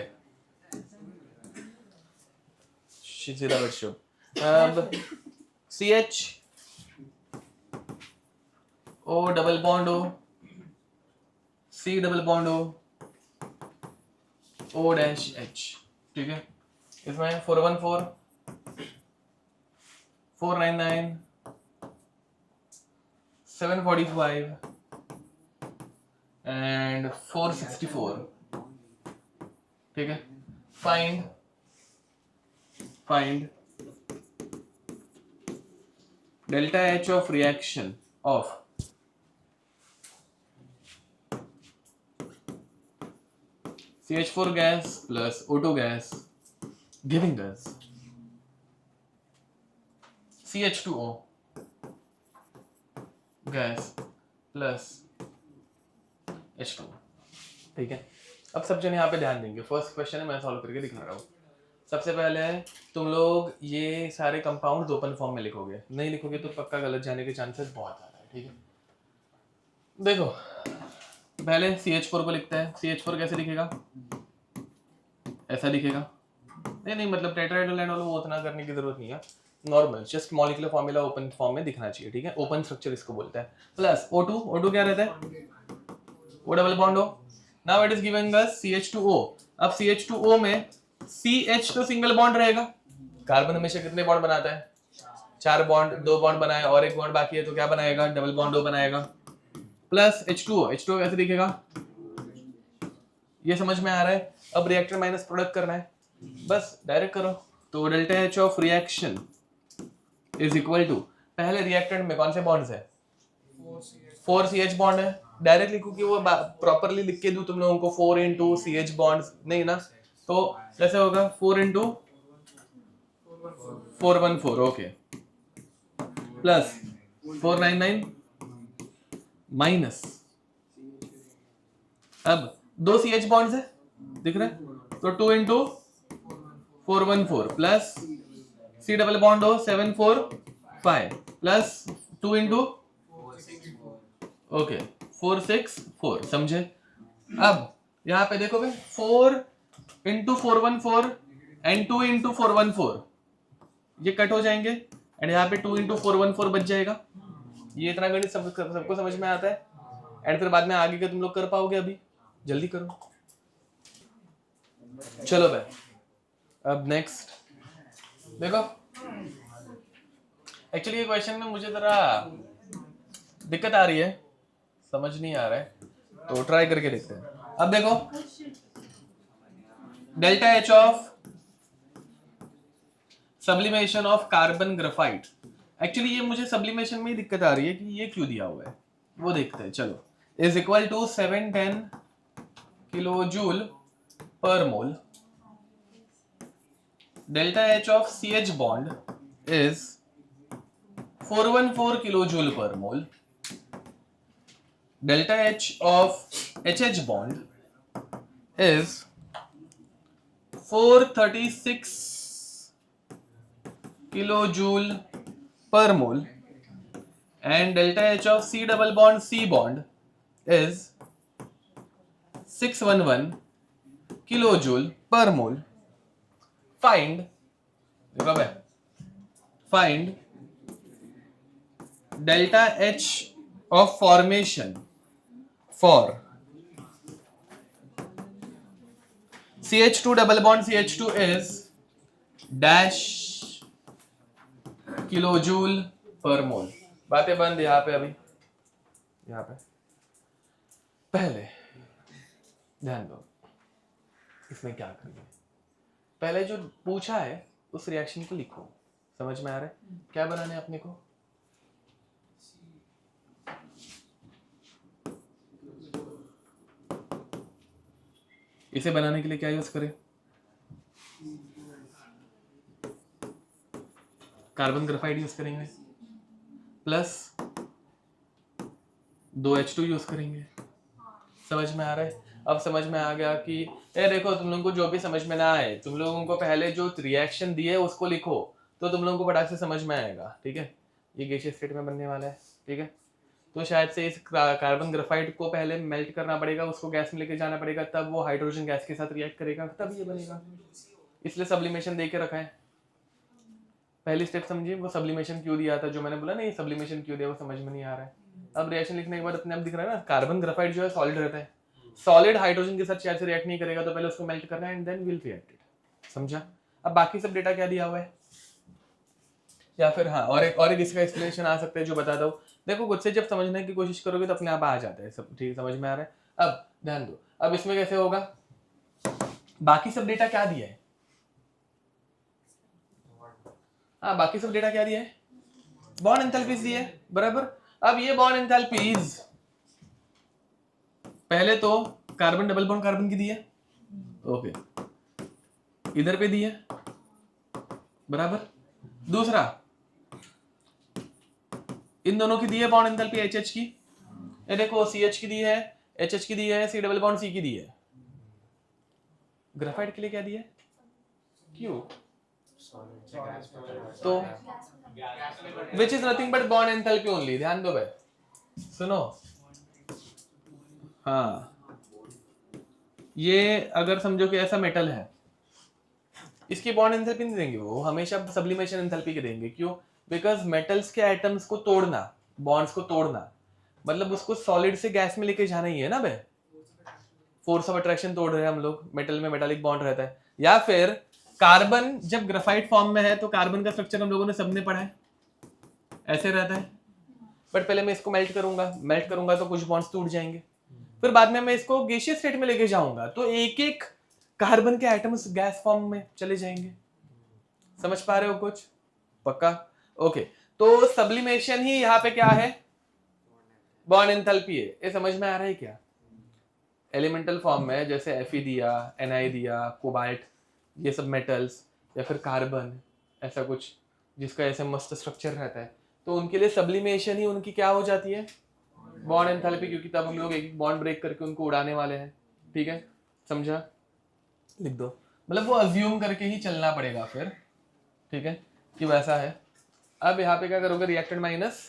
सीधा बच्चों। अब CH O double bond O, C double bond O, O dash H, ठीक है। इसमें 414, 499, 745 एंड 464, ठीक है। Find delta H of reaction of CH4 gas plus O2 gas giving us CH2O gas plus H2O, ठीक है। अब सब जन यहाँ पे ध्यान देंगे। फर्स्ट क्वेश्चन है, मैं सॉल्व करके दिखा रहा हूँ। सबसे पहले तुम लोग ये सारे कंपाउंड ओपन फॉर्म में लिखोगे, नहीं लिखोगे तो पक्का गलत जाने के चांसेस बहुत ज़्यादा है, ठीक है। देखो पहले CH4 को लिखते हैं। CH4 कैसे दिखेगा? ऐसा दिखेगा। नहीं मतलब टेट्राहेड्रल एंड वो उतना करने की जरूरत नहीं है, normal just molecular formula open form में दिखना चाहिए, ठीक है। ओपन स्ट्रक्चर इसको बोलते हैं। प्लस O2 क्या रहता है? O double bond O। Now it is giving us CH2O। अब CH2O में CH तो सिंगल बॉन्ड रहेगा। कार्बन हमेशा कितने बॉन्ड बनाता है? 4 बॉन्ड, 2 बॉन्ड बनाए और 1 बॉन्ड बाकी है तो क्या बनाएगा? डबल बॉन्ड O बनाएगा। प्लस H2O कैसे दिखेगा? ये समझ में आ रहा है? अब रिएक्टर माइनस प्रोडक्ट करना है, बस डायरेक्ट करो। तो delta H of reaction is equal to, पहले रिएक्टेंट में कौन से बॉन्ड्स है? 4CH बॉन्ड है। डायरेक्ट लिखूं कि वो प्रॉपरली लिख के दूं तुम लोगों को 4 into CH बॉन्ड्स? नहीं ना, तो कैसे होगा? 4 into 414, ओके, प्लस 499 माइनस, अब 2 CH बॉन्ड्स है, दिख रहा है, तो 2 into 414 plus C double bond हो 745 प्लस 2 into ओके 464, समझे? अब यहाँ पे देखो भाई 4 into 414 एंड 2 into 414 ये कट हो जाएंगे एंड यहाँ पे 2 into 414 बच जाएगा। ये इतना गणित सबको समझ में आता है एंड फिर बाद में आगे का तुम लोग कर पाओगे। अभी जल्दी करो, चलो भाई। अब नेक्स्ट देखो, एक्चुअली ये क्वेश्चन में मुझे जरा दिक्कत आ रही है, समझ नहीं आ रहा है, तो ट्राई करके देखते हैं। अब देखो delta H of sublimation of carbon graphite. Actually ये मुझे सब्लिमेशन में ही दिक्कत आ रही है कि ये क्यों दिया हुआ है, वो देखते हैं। चलो, is equal to 710 kilojoule per mole. Delta H of CH bond is 414 kilojoule per mole. Delta H of HH bond is 436 kilojoule per mole and delta H of C double bond C bond is 611 kilojoule per mole. Find delta H of formation for CH2 double bond CH2 is dash kilojoule per mole. बातें बंद यहाँ पे। अभी यहाँ पे पहले ध्यान दो, इसमें क्या करेंगे? पहले जो पूछा है उस रिएक्शन को लिखो। समझ में आ रहा है क्या बनाना है अपने को? इसे बनाने के लिए क्या यूज करें? कार्बन ग्राफाइट यूज करेंगे प्लस 2H2 यूज करेंगे। समझ में आ रहा है? अब समझ में आ गया कि ये देखो, तुम लोगों को जो भी समझ में ना आए, तुम लोगों को पहले जो रिएक्शन दिए उसको लिखो तो तुम लोगों को फटाक से समझ में आएगा, ठीक है। ये गैसियस स्टेट में बनने वाला है, ठीक है। तो शायद से इस कार्बन ग्राफाइट को पहले मेल्ट करना पड़ेगा, उसको गैस में लेके जाना पड़ेगा, तब वो हाइड्रोजन गैस के साथ रिएक्ट करेगा, तब ये बनेगा। इसलिए सब्लिमेशन दे के रखा है। पहली स्टेप समझिए, वो सब्लिमेशन क्यों दिया था, जो मैंने बोला ना ये सब्लिमेशन क्यों दिया वो समझ में नहीं आ रहा है। अब रिएक्शन लिखने के बाद अपने आप दिख रहा है ना, कार्बन ग्राफाइट जो है सॉलिड रहता है, सॉलिड हाइड्रोजन के साथ शायद से रिएक्ट नहीं करेगा, तो पहले उसको मेल्ट करना है and then will react it. समझा? अब बाकी सब डेटा क्या दिया हुआ है, या फिर हाँ और एक इसका एक्सप्लेनेशन आ सकता है जो बता दो। देखो खुद से जब समझने की कोशिश करोगे तो अपने आप आ जाता है सब, ठीक समझ में आ रहा है। अब ध्यान दो, अब इसमें कैसे होगा, बाकी सब डेटा क्या दिया है, हाँ बाकी सब डेटा क्या दिया है, बॉन्ड एंथैल्पीज दिए है, बराबर। अब ये बॉन्ड एंथैल्पीज पहले तो कार्बन डबल बॉन्ड कार्बन की दी है, ओके, इधर पे दी है, बराबर। दूसरा इन दोनों की दी है बॉन्ड एंथैल्पी एच की, ये देखो CH की दी है, HH की दी है, C डबल बॉन्ड C की दी है। ग्राफाइट के लिए क्या दिया है, क्यों, तो which is nothing but bond enthalpy only. ध्यान दो भाई, सुनो, हाँ ये अगर समझो कि ऐसा मेटल है, इसकी बॉन्ड एंथैल्पी नहीं देंगे, वो हमेशा सब्लिमेशन एंथैल्पी के देंगे। क्यों, बिकॉज मेटल्स के एटम्स को तोड़ना, बॉन्ड्स को तोड़ना, मतलब उसको सॉलिड से गैस में लेके जाना ही है ना भाई, फोर्स ऑफ अट्रैक्शन तोड़ रहे हैं हम लोग, मेटल में मेटालिक बॉन्ड रहता है। या फिर कार्बन जब ग्राफाइट फॉर्म में है तो कार्बन का स्ट्रक्चर हम लोगों ने सबने पढ़ा है, ऐसे रहता है, बट पहले मैं इसको मेल्ट करूंगा तो कुछ बॉन्ड्स टूट जाएंगे, फिर बाद में मैं इसको गैसियस स्टेट में लेके जाऊंगा तो एक एक कार्बन के एटम्स गैस फॉर्म में चले जाएंगे। समझ पा रहे हो कुछ, पक्का, ओके। तो सब्लिमेशन ही यहाँ पे क्या है, बॉन्ड एंथैल्पी है, ये समझ में आ रहा है क्या। एलिमेंटल फॉर्म में जैसे Fe दिया, Ni दिया, कोबाल्ट, ये सब मेटल्स, या फिर कार्बन, ऐसा कुछ जिसका ऐसे मस्त स्ट्रक्चर रहता है, तो उनके लिए सब्लिमेशन ही उनकी क्या हो जाती है, बॉन्ड एंथैल्पी, क्योंकि तब हम लोग एक एक बॉन्ड ब्रेक करके उनको उड़ाने वाले हैं। ठीक है, समझा, लिख दो, मतलब वो अज्यूम करके ही चलना पड़ेगा फिर, ठीक है, कि वैसा है। अब यहाँ पे क्या करोगे, रिएक्टेंट माइनस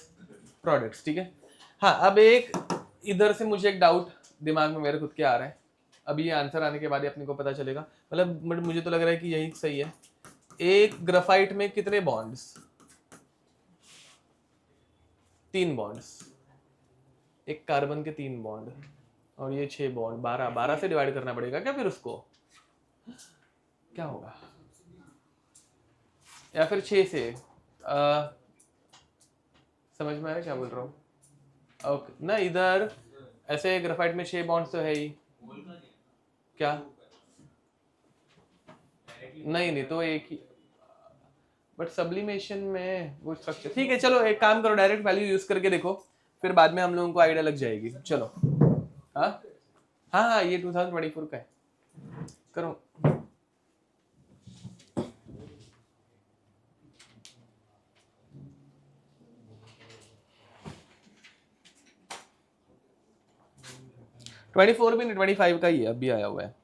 प्रोडक्ट्स, ठीक है। हाँ, अब एक इधर से मुझे एक डाउट दिमाग में मेरे खुद के आ रहा है, अभी ये आंसर आने के बाद ही अपने को पता चलेगा, मतलब मुझे तो लग रहा है कि यही सही है। एक ग्राफाइट में कितने बॉन्ड्स, 3 बॉन्ड्स, एक कार्बन के 3 बॉन्ड और ये 6 बॉन्ड, 12 से डिवाइड करना पड़ेगा क्या फिर उसको, क्या होगा, या फिर 6 से, समझ में आ रहा है क्या बोल रहा हूँ, ओके ना। इधर ऐसे ग्राफाइट में 6 बॉन्ड्स तो है ही, क्या नहीं तो एक ही, बट सब्लिमेशन में वो स्ट्रक्चर, ठीक है चलो एक काम करो, डायरेक्ट वैल्यू यूज करके देखो, फिर बाद में हम लोगों को आइडिया लग जाएगी। चलो हाँ ये 2024 का है, करो। ट्वेंटी 24 भी नहीं, 25 का ही है, अभी आया हुआ है।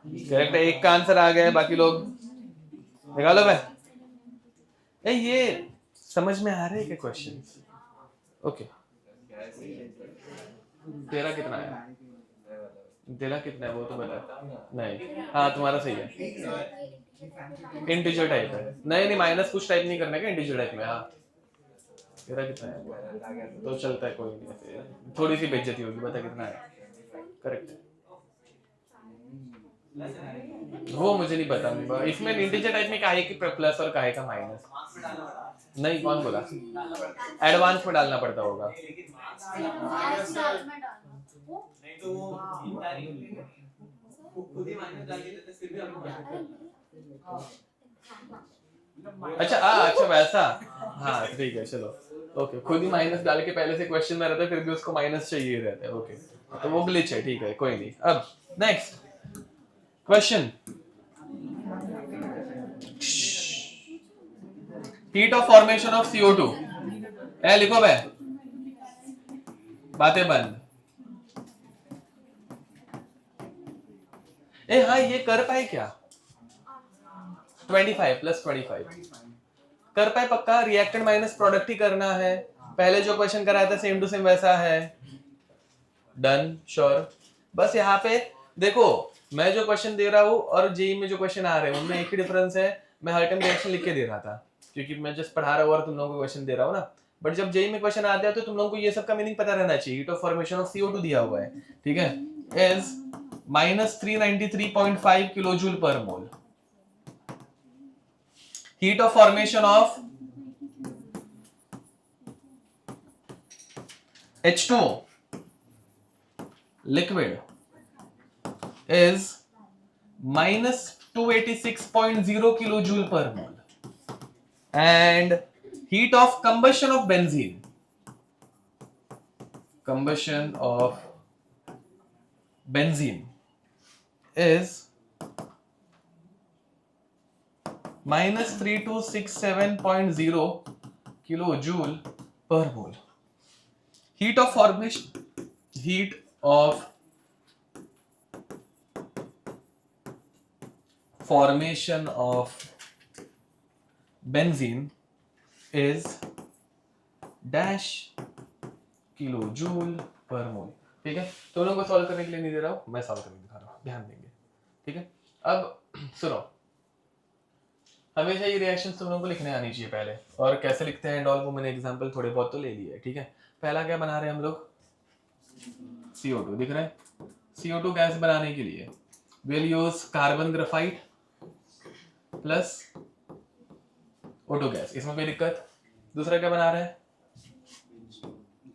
करेक्ट है, एक का आंसर आ गया है, बाकी लोग निकालो भाई। ये समझ में आ रहे हैं क्या क्वेश्चन, ओके। तेरा कितना है, तेरा कितना है वो तो बता, नहीं हाँ तुम्हारा सही है, इंटीजर टाइप है, नहीं माइनस कुछ टाइप नहीं करने का, इंटीजर टाइप में। हाँ तेरा कितना है तो चलता है, कोई नहीं, थोड़ी सी बेइज्जती होगी, बता कितना है, करेक्ट है वो मुझे नहीं पता, इसमें इंटीजर टाइप में काहे की प्लस और काहे का माइनस, नहीं कौन बोला, एडवांस में डालना पड़ता होगा। अच्छा वैसा, हाँ ठीक है चलो, ओके। खुद ही माइनस डाल के पहले से क्वेश्चन में रहता है, फिर भी उसको माइनस चाहिए रहता है, ओके, तो वो ग्लिच है, ठीक है कोई नहीं। अब next question, heat of formation of CO2, लिखो भाई, बातें बंद। हाँ ये कर पाए क्या, 25 + 25 कर पाए पक्का, रिएक्टेंट माइनस प्रोडक्ट ही करना है, पहले जो क्वेश्चन कराया था सेम टू सेम वैसा है, डन श्योर। बस यहाँ पे देखो मैं जो क्वेश्चन दे रहा हूँ और जेई में जो क्वेश्चन आ रहे हैं उनमें एक ही डिफरेंस है, मैं हर टाइम रिएक्शन लिख के दे रहा था क्योंकि मैं जस्ट पढ़ा रहा हूँ और तुम लोगों को क्वेश्चन दे रहा हूँ ना। बट जब जेई में क्वेश्चन आता है तो तुम लोगों को ये सब का मीनिंग पता रहना चाहिए। Heat of formation of CO2 दिया हुआ है, ठीक है, is -393.5 kilojoule per mole. Heat of formation of H2O liquid is -286.0 kilojoule per mole, and heat of combustion of benzene is -3267.0 kilojoule per mole. Heat of formation of benzene is dash kilojoule per mole। ठीक है, तो लोगों को solve करने के लिए नहीं दे रहा हूं, मैं सॉल्व करके दिखा रहा हूं, ध्यान देंगे। ठीक है, अब सुनो, हमेशा ये रिएक्शंस तुम लोगों को लिखने आनी चाहिए पहले, और कैसे लिखते हैं एंड ऑल वो मैंने एग्जांपल थोड़े बहुत तो ले लिए है। ठीक है, पहला क्या बना रहे हैं हम लोग, CO2 दिख रहा है। CO2 गैस बनाने के लिए we'll use carbon graphite plus O2 gas, इसमें कोई दिक्कत। दूसरा क्या बना रहे हैं,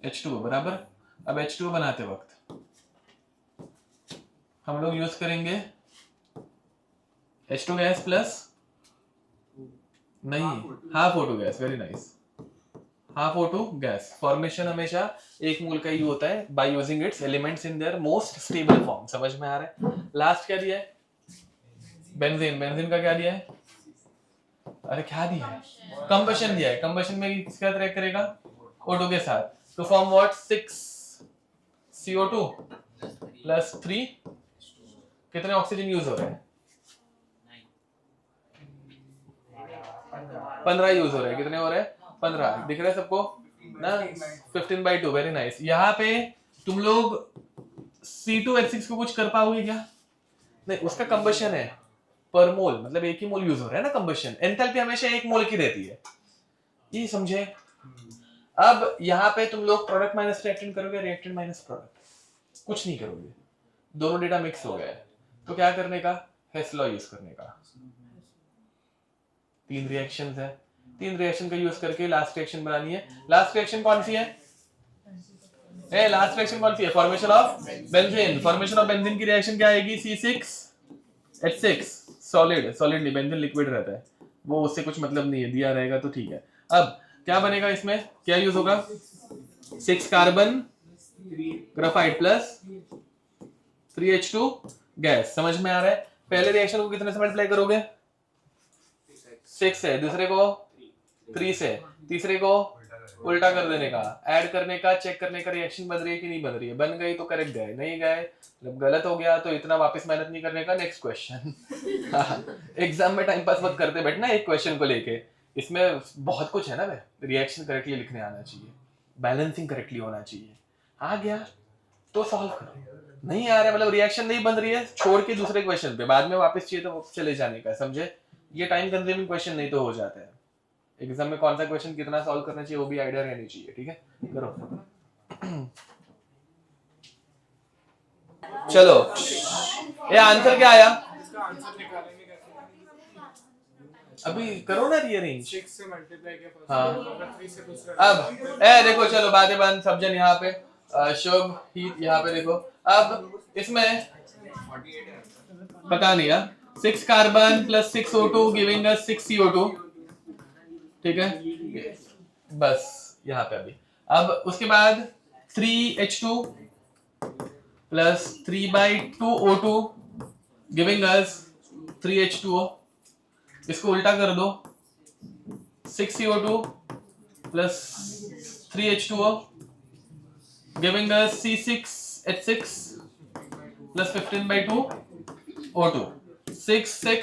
H2O बराबर। अब H2O बनाते वक्त हम लोग यूज करेंगे H2 गैस प्लस नहीं half O2 gas, very nice, half O2 gas. Formation हमेशा एक मोल का ही होता है by using its elements in their most stable form. समझ में आ रहा है। लास्ट क्या दिया है, बेंजीन का क्या दिया है, अरे क्या दिया है, कंबशन दिया है। कंबशन में किसका ट्रैक करेगा, O2 के साथ, तो फॉर्म व्हाट 6CO2 प्लस 3, कितने ऑक्सीजन यूज हो रहे हैं, 15 यूज हो रहे हैं। कितने हो रहे हैं, 15, दिख रहा है सबको ना, 15/2, वेरी नाइस। यहाँ पे तुम लोग C2H6 को कुछ कर पाओगे क्या, नहीं, उसका कंबशन है पर मोल, मतलब एक ही मोल यूज हो रहा है ना कंबशन। एंथैल्पी हमेशा एक मोल की रहती है, ये समझे। अब यहाँ पे तुम लोग प्रोडक्ट माइनस रिएक्टेंट करोगे, रिएक्टेंट माइनस प्रोडक्ट, कुछ नहीं करोगे, दोनों डेटा मिक्स हो गए, तो क्या करने का, हेस लॉ यूज करने का। 3 रिएक्शंस है, 3 रिएक्शन का यूज करके लास्ट रिएक्शन बनानी है। लास्ट रिएक्शन कौन सी है, लास्ट रिएक्शन कौन सी है, formation of benzene. Formation of benzene की रिएक्शन क्या आएगी, C6H6, सॉलिड नहीं, बेंजीन लिक्विड रहता है, वो उससे कुछ मतलब नहीं है, दिया रहेगा तो ठीक है। अब क्या बनेगा, इसमें क्या यूज होगा, 6 carbon graphite plus 3H2 gas. समझ में आ रहा है। पहले रिएक्शन को कितने से मल्टीप्लाई करोगे, 6 से, दूसरे को 3 से, तीसरे को उल्टा कर देने का, ऐड करने का, चेक करने का रिएक्शन बन रही है कि नहीं बन रही है। बन गई तो करेक्ट गए, नहीं गए जब गलत हो गया तो इतना वापस मेहनत नहीं करने का, नेक्स्ट क्वेश्चन। एग्जाम में टाइम पास मत करते बैठना एक क्वेश्चन को लेके, इसमें बहुत कुछ है ना। रिएक्शन करेक्टली लिखने आना चाहिए, बैलेंसिंग करेक्टली होना चाहिए। आ गया तो सॉल्व करो, नहीं आ रहा है मतलब रिएक्शन नहीं बन रही है, छोड़ के दूसरे क्वेश्चन पे, बाद में वापस चाहिए तो चले जाने का, समझे। ये टाइम कंज्यूमिंग क्वेश्चन नहीं तो हो जाता है। एग्जाम में कौन सा क्वेश्चन कितना सॉल्व करना चाहिए वो भी आइडिया रहनी चाहिए। ठीक है, करो। चलो, ये आंसर क्या आया, इसका आंसर निकालेंगे कैसे, अभी करो ना रीअरेंज। 6 से मल्टीप्लाई किया फर्स्ट, हाँ। और 3 से दूसरा। अब देखो, चलो बातें बंद, सब जन यहाँ पे, शुभ ही यहाँ पे देखो। अब इसमें पता नहीं है, 6 carbon plus 6 O2 giving us 6 CO2, ठीक है, बस यहाँ पे अभी। अब उसके बाद 3H2 plus 3/2 O2 giving us 3H2O, इसको उल्टा कर दो, 6 CO2 plus 3H2O giving us C6H6 plus 15/2 O2, 6 6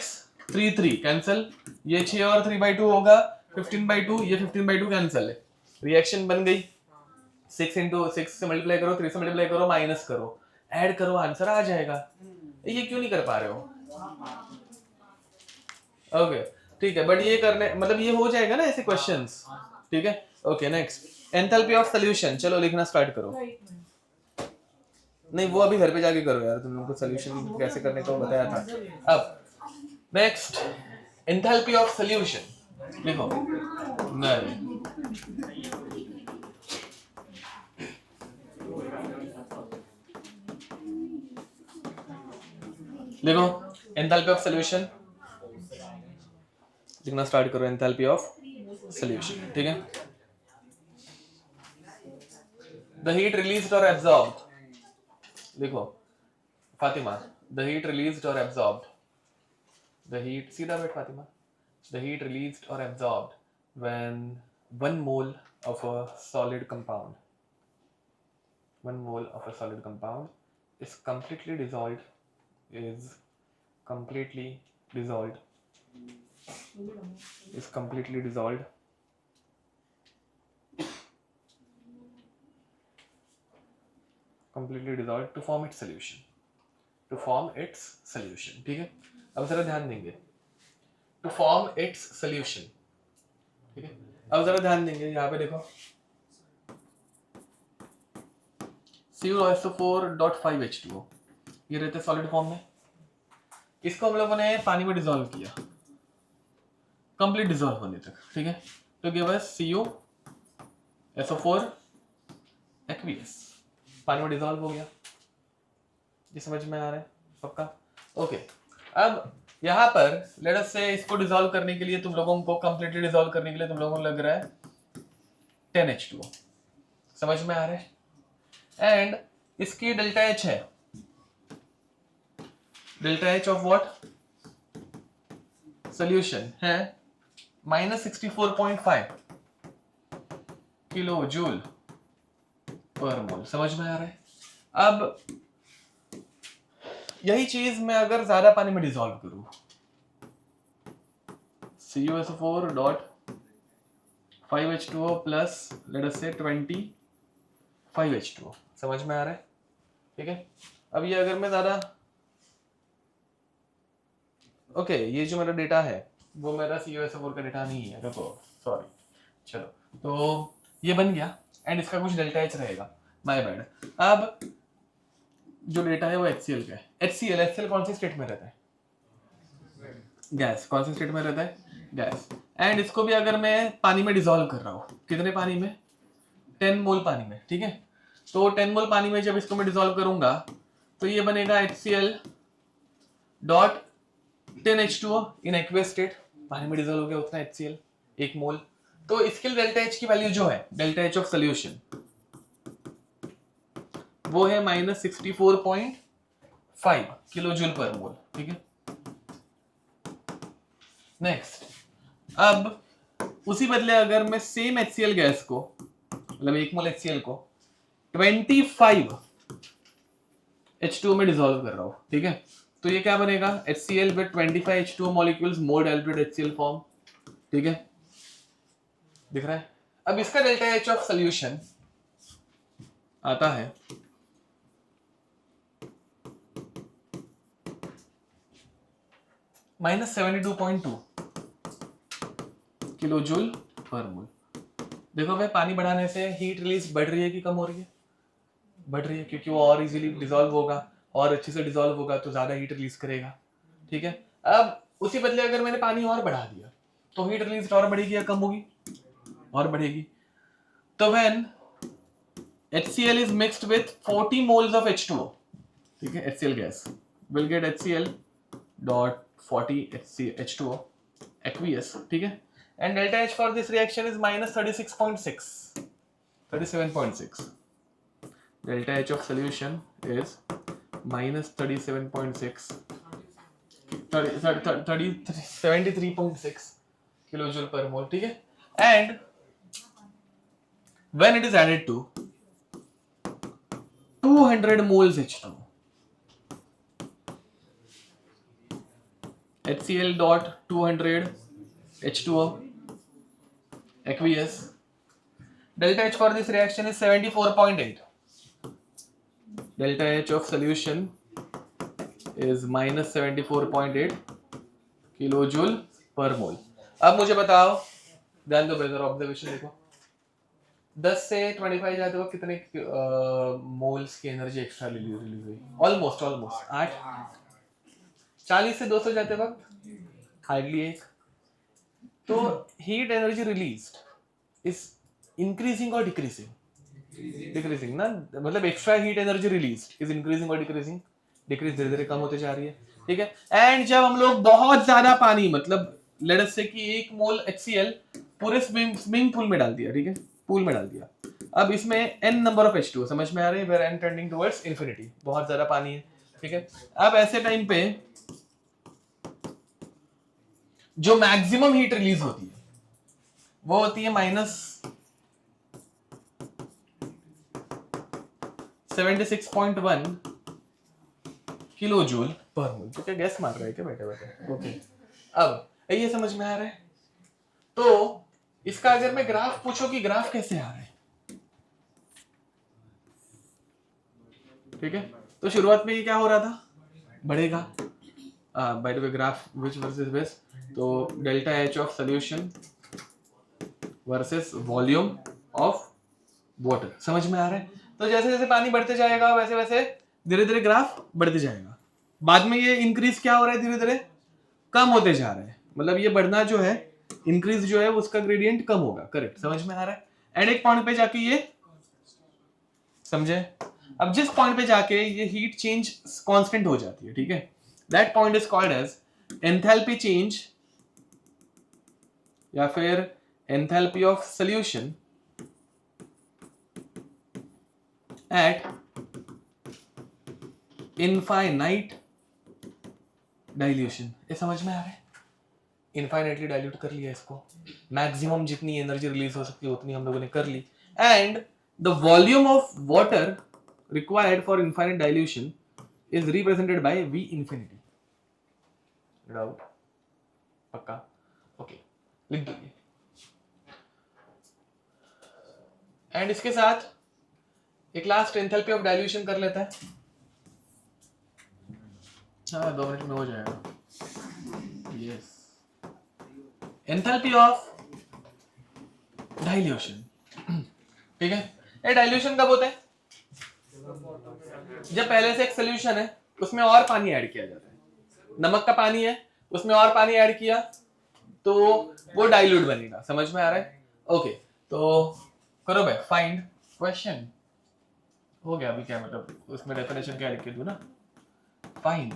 3 3 cancel, ये 6 और 3/2 होगा, 15/2, ये 15/2 कैंसिल है, रिएक्शन बन गई। 6 into 6 से मल्टीप्लाई करो, 3 से मल्टीप्लाई करो, माइनस करो, ऐड करो, आंसर आ जाएगा। ये क्यों नहीं कर पा रहे हो? ओके ठीक है, बट ये करने मतलब ये हो जाएगा ना ऐसे क्वेश्चंस, ठीक है। Okay next, enthalpy of solution. चलो लिखना स्टार्ट करो। नहीं वो अभी घर पे जाके करो यार, तुम लोगों को सॉल्यूशन कैसे करने को बताया था। अब नेक्स्ट, एंथैल्पी ऑफ सॉल्यूशन लिखो। नहीं लिखो एंथैल्पी ऑफ सॉल्यूशन, लिखना स्टार्ट करो। एंथैल्पी ऑफ सॉल्यूशन, ठीक है। द हीट रिलीज्ड और एब्जॉर्ब्ड, लिखो फातिमा, द हीट रिलीज्ड और एब्जॉर्ब्ड, द हीट, सीधा बैठ फातिमा, द हीट रिलीज्ड और absorbed when 1 mole of a solid compound, 1 mole of a solid compound is completely dissolved, is completely dissolved, is completely dissolved to form its solution, to form its solution, ठीक है। अब जरा ध्यान देंगे, to form its solution, ठीक है। अब जरा ध्यान देंगे, यहाँ पे देखो CuSO4.5H2O, ये रहते सॉलिड फॉर्म में। इसको हम लोगों ने पानी में डिसॉल्व किया कंप्लीट डिसॉल्व होने तक, ठीक है। तो गिव अस CuSO4 aqueous, पानी में डिसॉल्व हो गया। ये समझ में आ रहा है सबका? ओके अब यहाँ पर लेट अस से इसको डिसॉल्व करने के लिए तुम लोगों को, कंप्लीटली डिसॉल्व करने के लिए तुम लोगों को लग रहा है 10H2O, समझ में आ रहा है। एंड इसकी डेल्टा H है, delta H of what, solution है -64.5 किलो जूल पर मोल, समझ में आ रहा है। अब यही चीज मैं अगर ज्यादा पानी में डिसॉल्व करूं, CuSO4.5H2O प्लस लेट अस से 25H2O, समझ में आ रहा है, ठीक है। अब ये अगर मैं ज्यादा, ओके ये जो मेरा डेटा है वो मेरा CuSO4 का डेटा नहीं है, रुको सॉरी, चलो तो ये बन गया एंड इसका कुछ डेल्टा H रहेगा, माय बैड। अब जो डेटा है वो HCl का है। HCl कौन सी स्टेट में रहता है? गैस। कौन सी स्टेट में रहता है? गैस। एंड इसको भी अगर मैं पानी में डिसॉल्व कर रहा हूँ, कितने पानी में? 10 मोल पानी में, ठीक है। तो 10 मोल पानी में जब इसको मैं डिसॉल्व करूंगा तो ये बनेगा HCl.10H2O इन एक्वियस स्टेट, पानी में डिसॉल्व हो गया उतना HCl 1 मोल। तो इसके डेल्टा H की वैल्यू जो है, डेल्टा H ऑफ सॉल्यूशन, वो है -64.5 किलो जूल पर मोल, ठीक है। नेक्स्ट, अब उसी बदले अगर मैं सेम HCl गैस को, मतलब 1 मोल HCl को 25 H2O में डिसॉल्व कर रहा हूं, ठीक है। तो ये क्या बनेगा? HCl with 25 H2O molecules more diluted HCl form, ठीक है, दिख रहा है। अब इसका डेल्टा H ऑफ सॉल्यूशन आता है -72.2 किलो जूल पर मोल। देखो भाई, पानी बढ़ाने से हीट रिलीज बढ़ रही है कि कम हो रही है? बढ़ रही है, क्योंकि वो और इजीली डिसॉल्व होगा और अच्छे से डिसॉल्व होगा तो ज्यादा हीट रिलीज करेगा, ठीक है। अब उसी बदले अगर मैंने पानी और बढ़ा दिया तो हीट रिलीज और बढ़ेगी या कम होगी? और बढ़ेगी। तो when HCl is mixed with 40 moles of H2O, ठीक है, HCl gas will get HCl.40 H2O aqueous, ठीक है। And delta H for this reaction is -36.6, 37.6. Delta H of solution is -37.6, 73.6 kilojoule per mole, ठीक है। And when it is added to 200 moles H2O, HCl.200 H2O aqueous, delta H for this reaction is 74.8. Delta H of solution is -74.8 kilo joule per mole. अब मुझे बताओ, ध्यान दो brother, observation देखो, 10 से 25 जाते वक्त कितने मोल्स की एनर्जी एक्स्ट्रा रिलीज हुई? ऑलमोस्ट 8। 40 से 200 जाते वक्त हार्डली 1। तो heat energy released is increasing और डिक्रीजिंग? डिक्रीजिंग ना, मतलब extra heat energy released is increasing और डिक्रीजिंग? डिक्रीज, धीरे धीरे कम होते जा रही है, ठीक है। एंड जब हम लोग बहुत ज्यादा पानी, मतलब लेट अस से कि 1 मोल HCl पूरे स्विमिंग पूल में डाल दिया, ठीक है, पूल में डाल दिया, अब इसमें n नंबर ऑफ H2O, समझ में आ रही है, where n tending towards infinity, बहुत ज्यादा पानी है, ठीक है। अब ऐसे टाइम पे जो मैक्सिमम हीट रिलीज होती है वो होती है -76.1 किलो जूल पर मोल। तो क्या गैस मार रहा है क्या बैठे बैठे? ओके, अब ये समझ में आ रहा है। तो इसका अगर मैं ग्राफ पूछो कि ग्राफ कैसे आ रहा है, ठीक है, तो शुरुआत में ये क्या हो रहा था, बढ़ेगा। By the way graph which versus this, तो delta H of solution versus volume of water, समझ में आ रहा है। तो जैसे जैसे पानी बढ़ते जाएगा वैसे वैसे धीरे धीरे ग्राफ बढ़ते जाएगा, बाद में ये इंक्रीज क्या हो रहा है, धीरे धीरे कम होते जा रहा है, मतलब ये बढ़ना जो है, इंक्रीज जो है उसका ग्रेडियंट कम होगा, करेक्ट, समझ में आ रहा है। एंड एक पॉइंट पे जाके ये, समझे, अब जिस पॉइंट पे जाके ये हीट चेंज कांस्टेंट हो जाती है, ठीक है, that point is called as enthalpy change या फिर enthalpy of solution at infinite dilution. ये समझ में आ रहा है, इनफाइनाइटली डाइल्यूट कर लिया इसको, मैक्सिमम जितनी एनर्जी रिलीज हो सकती है उतनी हम लोगों ने कर ली, and the volume of water required for infinite dilution is represented by V infinity. Doubt? पक्का? ओके, लिख दीजिए। एंड इसके साथ एक लास्ट एंथैल्पी ऑफ डाइल्यूशन कर लेता है। हाँ, 2 मिनट में हो जाएगा। यस, एंथैल्पी ऑफ डाइल्यूशन, ठीक है। ये डाइल्यूशन कब होता है? जब पहले से एक सोल्यूशन है उसमें और पानी ऐड किया जाता है, नमक का पानी है उसमें और पानी ऐड किया तो वो डाइल्यूट बनेगा, समझ में आ रहा है। ओके, तो करो भाई, फाइंड क्वेश्चन हो गया। अभी क्या मतलब उसमें डेफिनेशन क्या लिख के दूं ना, find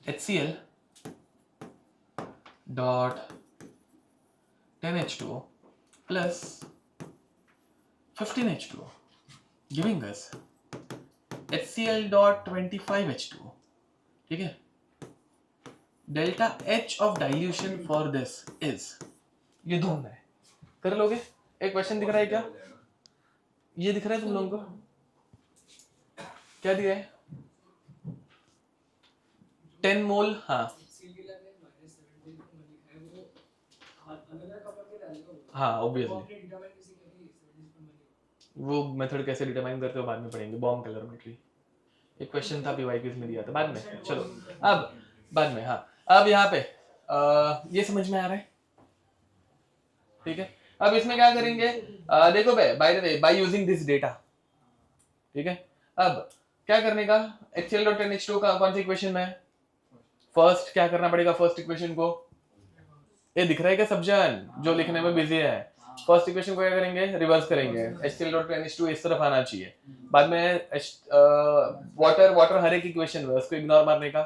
HCl dot 10H2O plus 15H2O giving us HCl dot 25H2O, ठीक है। Delta H of dilution for this is, ये ढूंढना है, कर लोगे? एक क्वेश्चन दिख रहा है क्या? ये दिख रहा है तुम लोगों को? क्या दिया है? 10 मोल, हाँ हाँ ऑब्वियसली, वो मेथड कैसे डिटरमाइन करते हो बाद में पढ़ेंगे, बॉम्ब कैलरीमेट्री। एक क्वेश्चन था पीवाई क्विज में दिया था, बाद में, चलो अब बाद में। हाँ, अब यहाँ पे ये समझ में आ रहा है, ठीक है। अब इसमें क्या करेंगे, देखो bye the way, by using this data, ठीक है। अब क्या करने का, HCl.10H2 का कौन सी इक्वेशन में है? फर्स्ट क्या करना पड़ेगा, फर्स्ट इक्वेशन को, ये दिख रहा है क्या सब्जान जो लिखने में बिजी है? फर्स्ट इक्वेशन को क्या करेंगे, रिवर्स करेंगे, HCl.10H2 इस तरफ आना चाहिए, बाद में वाटर हर एक इक्वेशन में उसको इग्नोर मारने का,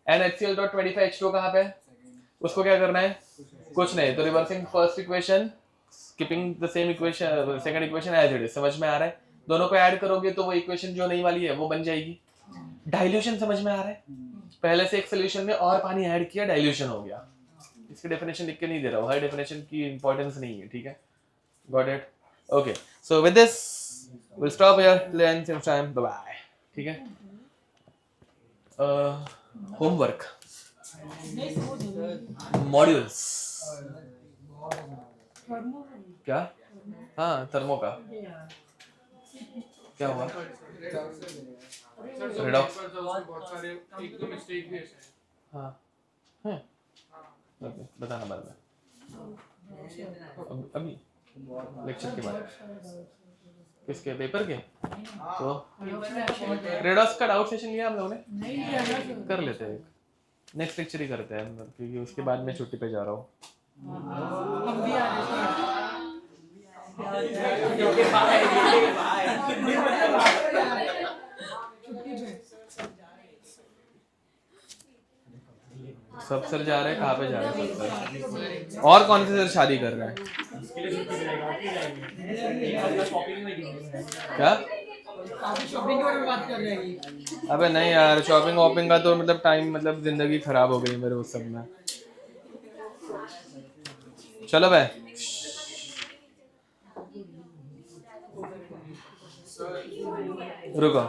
एंड HCl.25H2 कहाँ पे, उसको क्या करना है, कुछ नहीं, तो reversing first equation, keeping the same equation, second equation as it is, समझ में आ रहा है। दोनों को ऐड करोगे तो वो इक्वेशन जो नई वाली है वो बन जाएगी। डाइल्यूशन समझ में आ रहा है, पहले से एक सोल्यूशन में और पानी ऐड किया, डाइल्यूशन हो गया। इसकी डेफिनेशन लिख के नहीं दे रहा हूँ, हर डेफिनेशन की इंपॉर्टेंस नहीं है, ठीक है, got it. Okay, so with this will stop here, let's have time, bye bye, ठीक है। होमवर्क, मॉड्यूल्स, क्या? हाँ, थर्मो का क्या हुआ? Sir Redox? पेपर था उसमें बहुत सारे एक दो मिस्टेक भी है शायद। हाँ है हाँ ओके बताना बाद में अभी लेक्चर के बाद किसके पेपर के तो रेडॉक्स का डाउट सेशन लिया हम लोगों ने कर लेते हैं नेक्स्ट लेक्चर ही करते हैं क्योंकि उसके बाद मैं छुट्टी पे जा रहा हूँ सब सर जा रहे हैं कहाँ पे जा रहे हैं सब सर और कौन से सर शादी कर रहे हैं क्या शॉपिंग के बारे में बात कर रहे हैं। अबे नहीं यार शॉपिंग वॉपिंग का तो मतलब टाइम मतलब जिंदगी खराब हो गई मेरे उस सब में चलो भाई रुको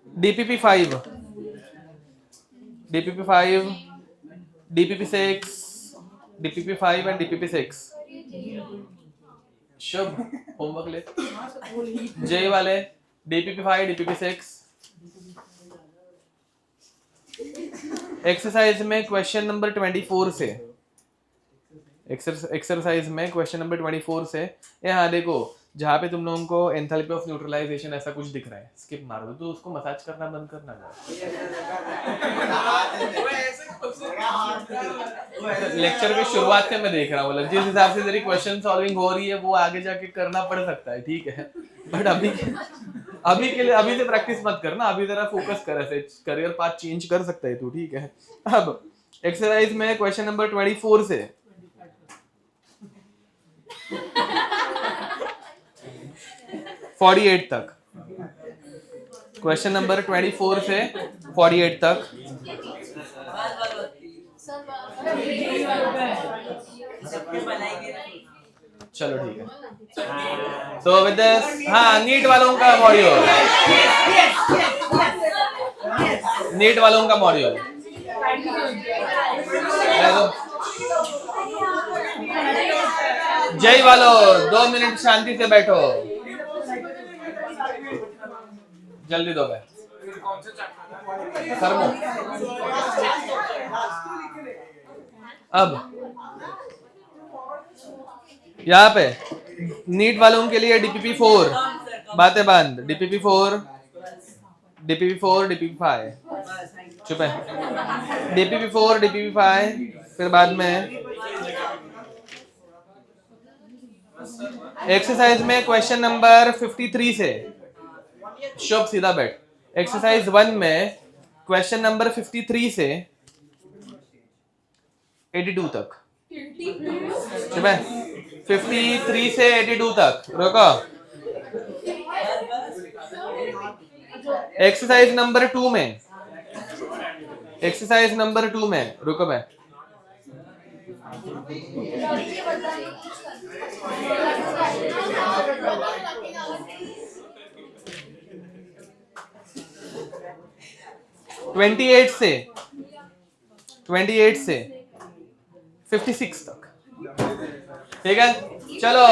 DPP5 DPP5 DPP6 DPP5 and DPP6 Shubh homework ले J वाले DPP5 DPP6 एक्सरसाइज में क्वेश्चन नंबर 24 से एक्सरसाइज में क्वेश्चन नंबर 24 से यहाँ देखो जहाँ पे तुम लोगों को एंथैल्पी ऑफ न्यूट्रलाइजेशन ऐसा कुछ दिख रहा है स्किप मार दो तो उसको मसाज करना बंद करना लेक्चर के शुरुआत से मैं देख रहा हूँ मतलब जिस हिसाब से तेरी क्वेश्चन सॉल्विंग हो रही है वो आगे जाके करना पड़ सकता है ठीक है बट अभी के लिए अभी से प्रैक्टिस मत करना अभी जरा फोकस कर ऐसे करियर पाथ चेंज कर सकता है तू ठीक है अब एक्सरसाइज में क्वेश्चन नंबर 24 से तक क्वेश्चन नंबर 24 से 48 तक चलो ठीक है सो विद दिस हाँ नीट वालों का मॉड्यूल जय वालों 2 मिनट शांति से बैठो जल्दी दो भाई कर्मो अब यहाँ पे नीट वालों के लिए DPP4 बातें बंद DPP4 DPP5 चुप है DPP4 DPP5 फिर बाद में एक्सरसाइज में क्वेश्चन नंबर 53 से शुभ सीधा बैठ एक्सरसाइज 1 में क्वेश्चन नंबर 53 से 82 तक शुभ है 53 से 82 तक रुको एक्सरसाइज नंबर 2 में रुको मैं ट्वेंटी एट से 56 तक ठीक है चलो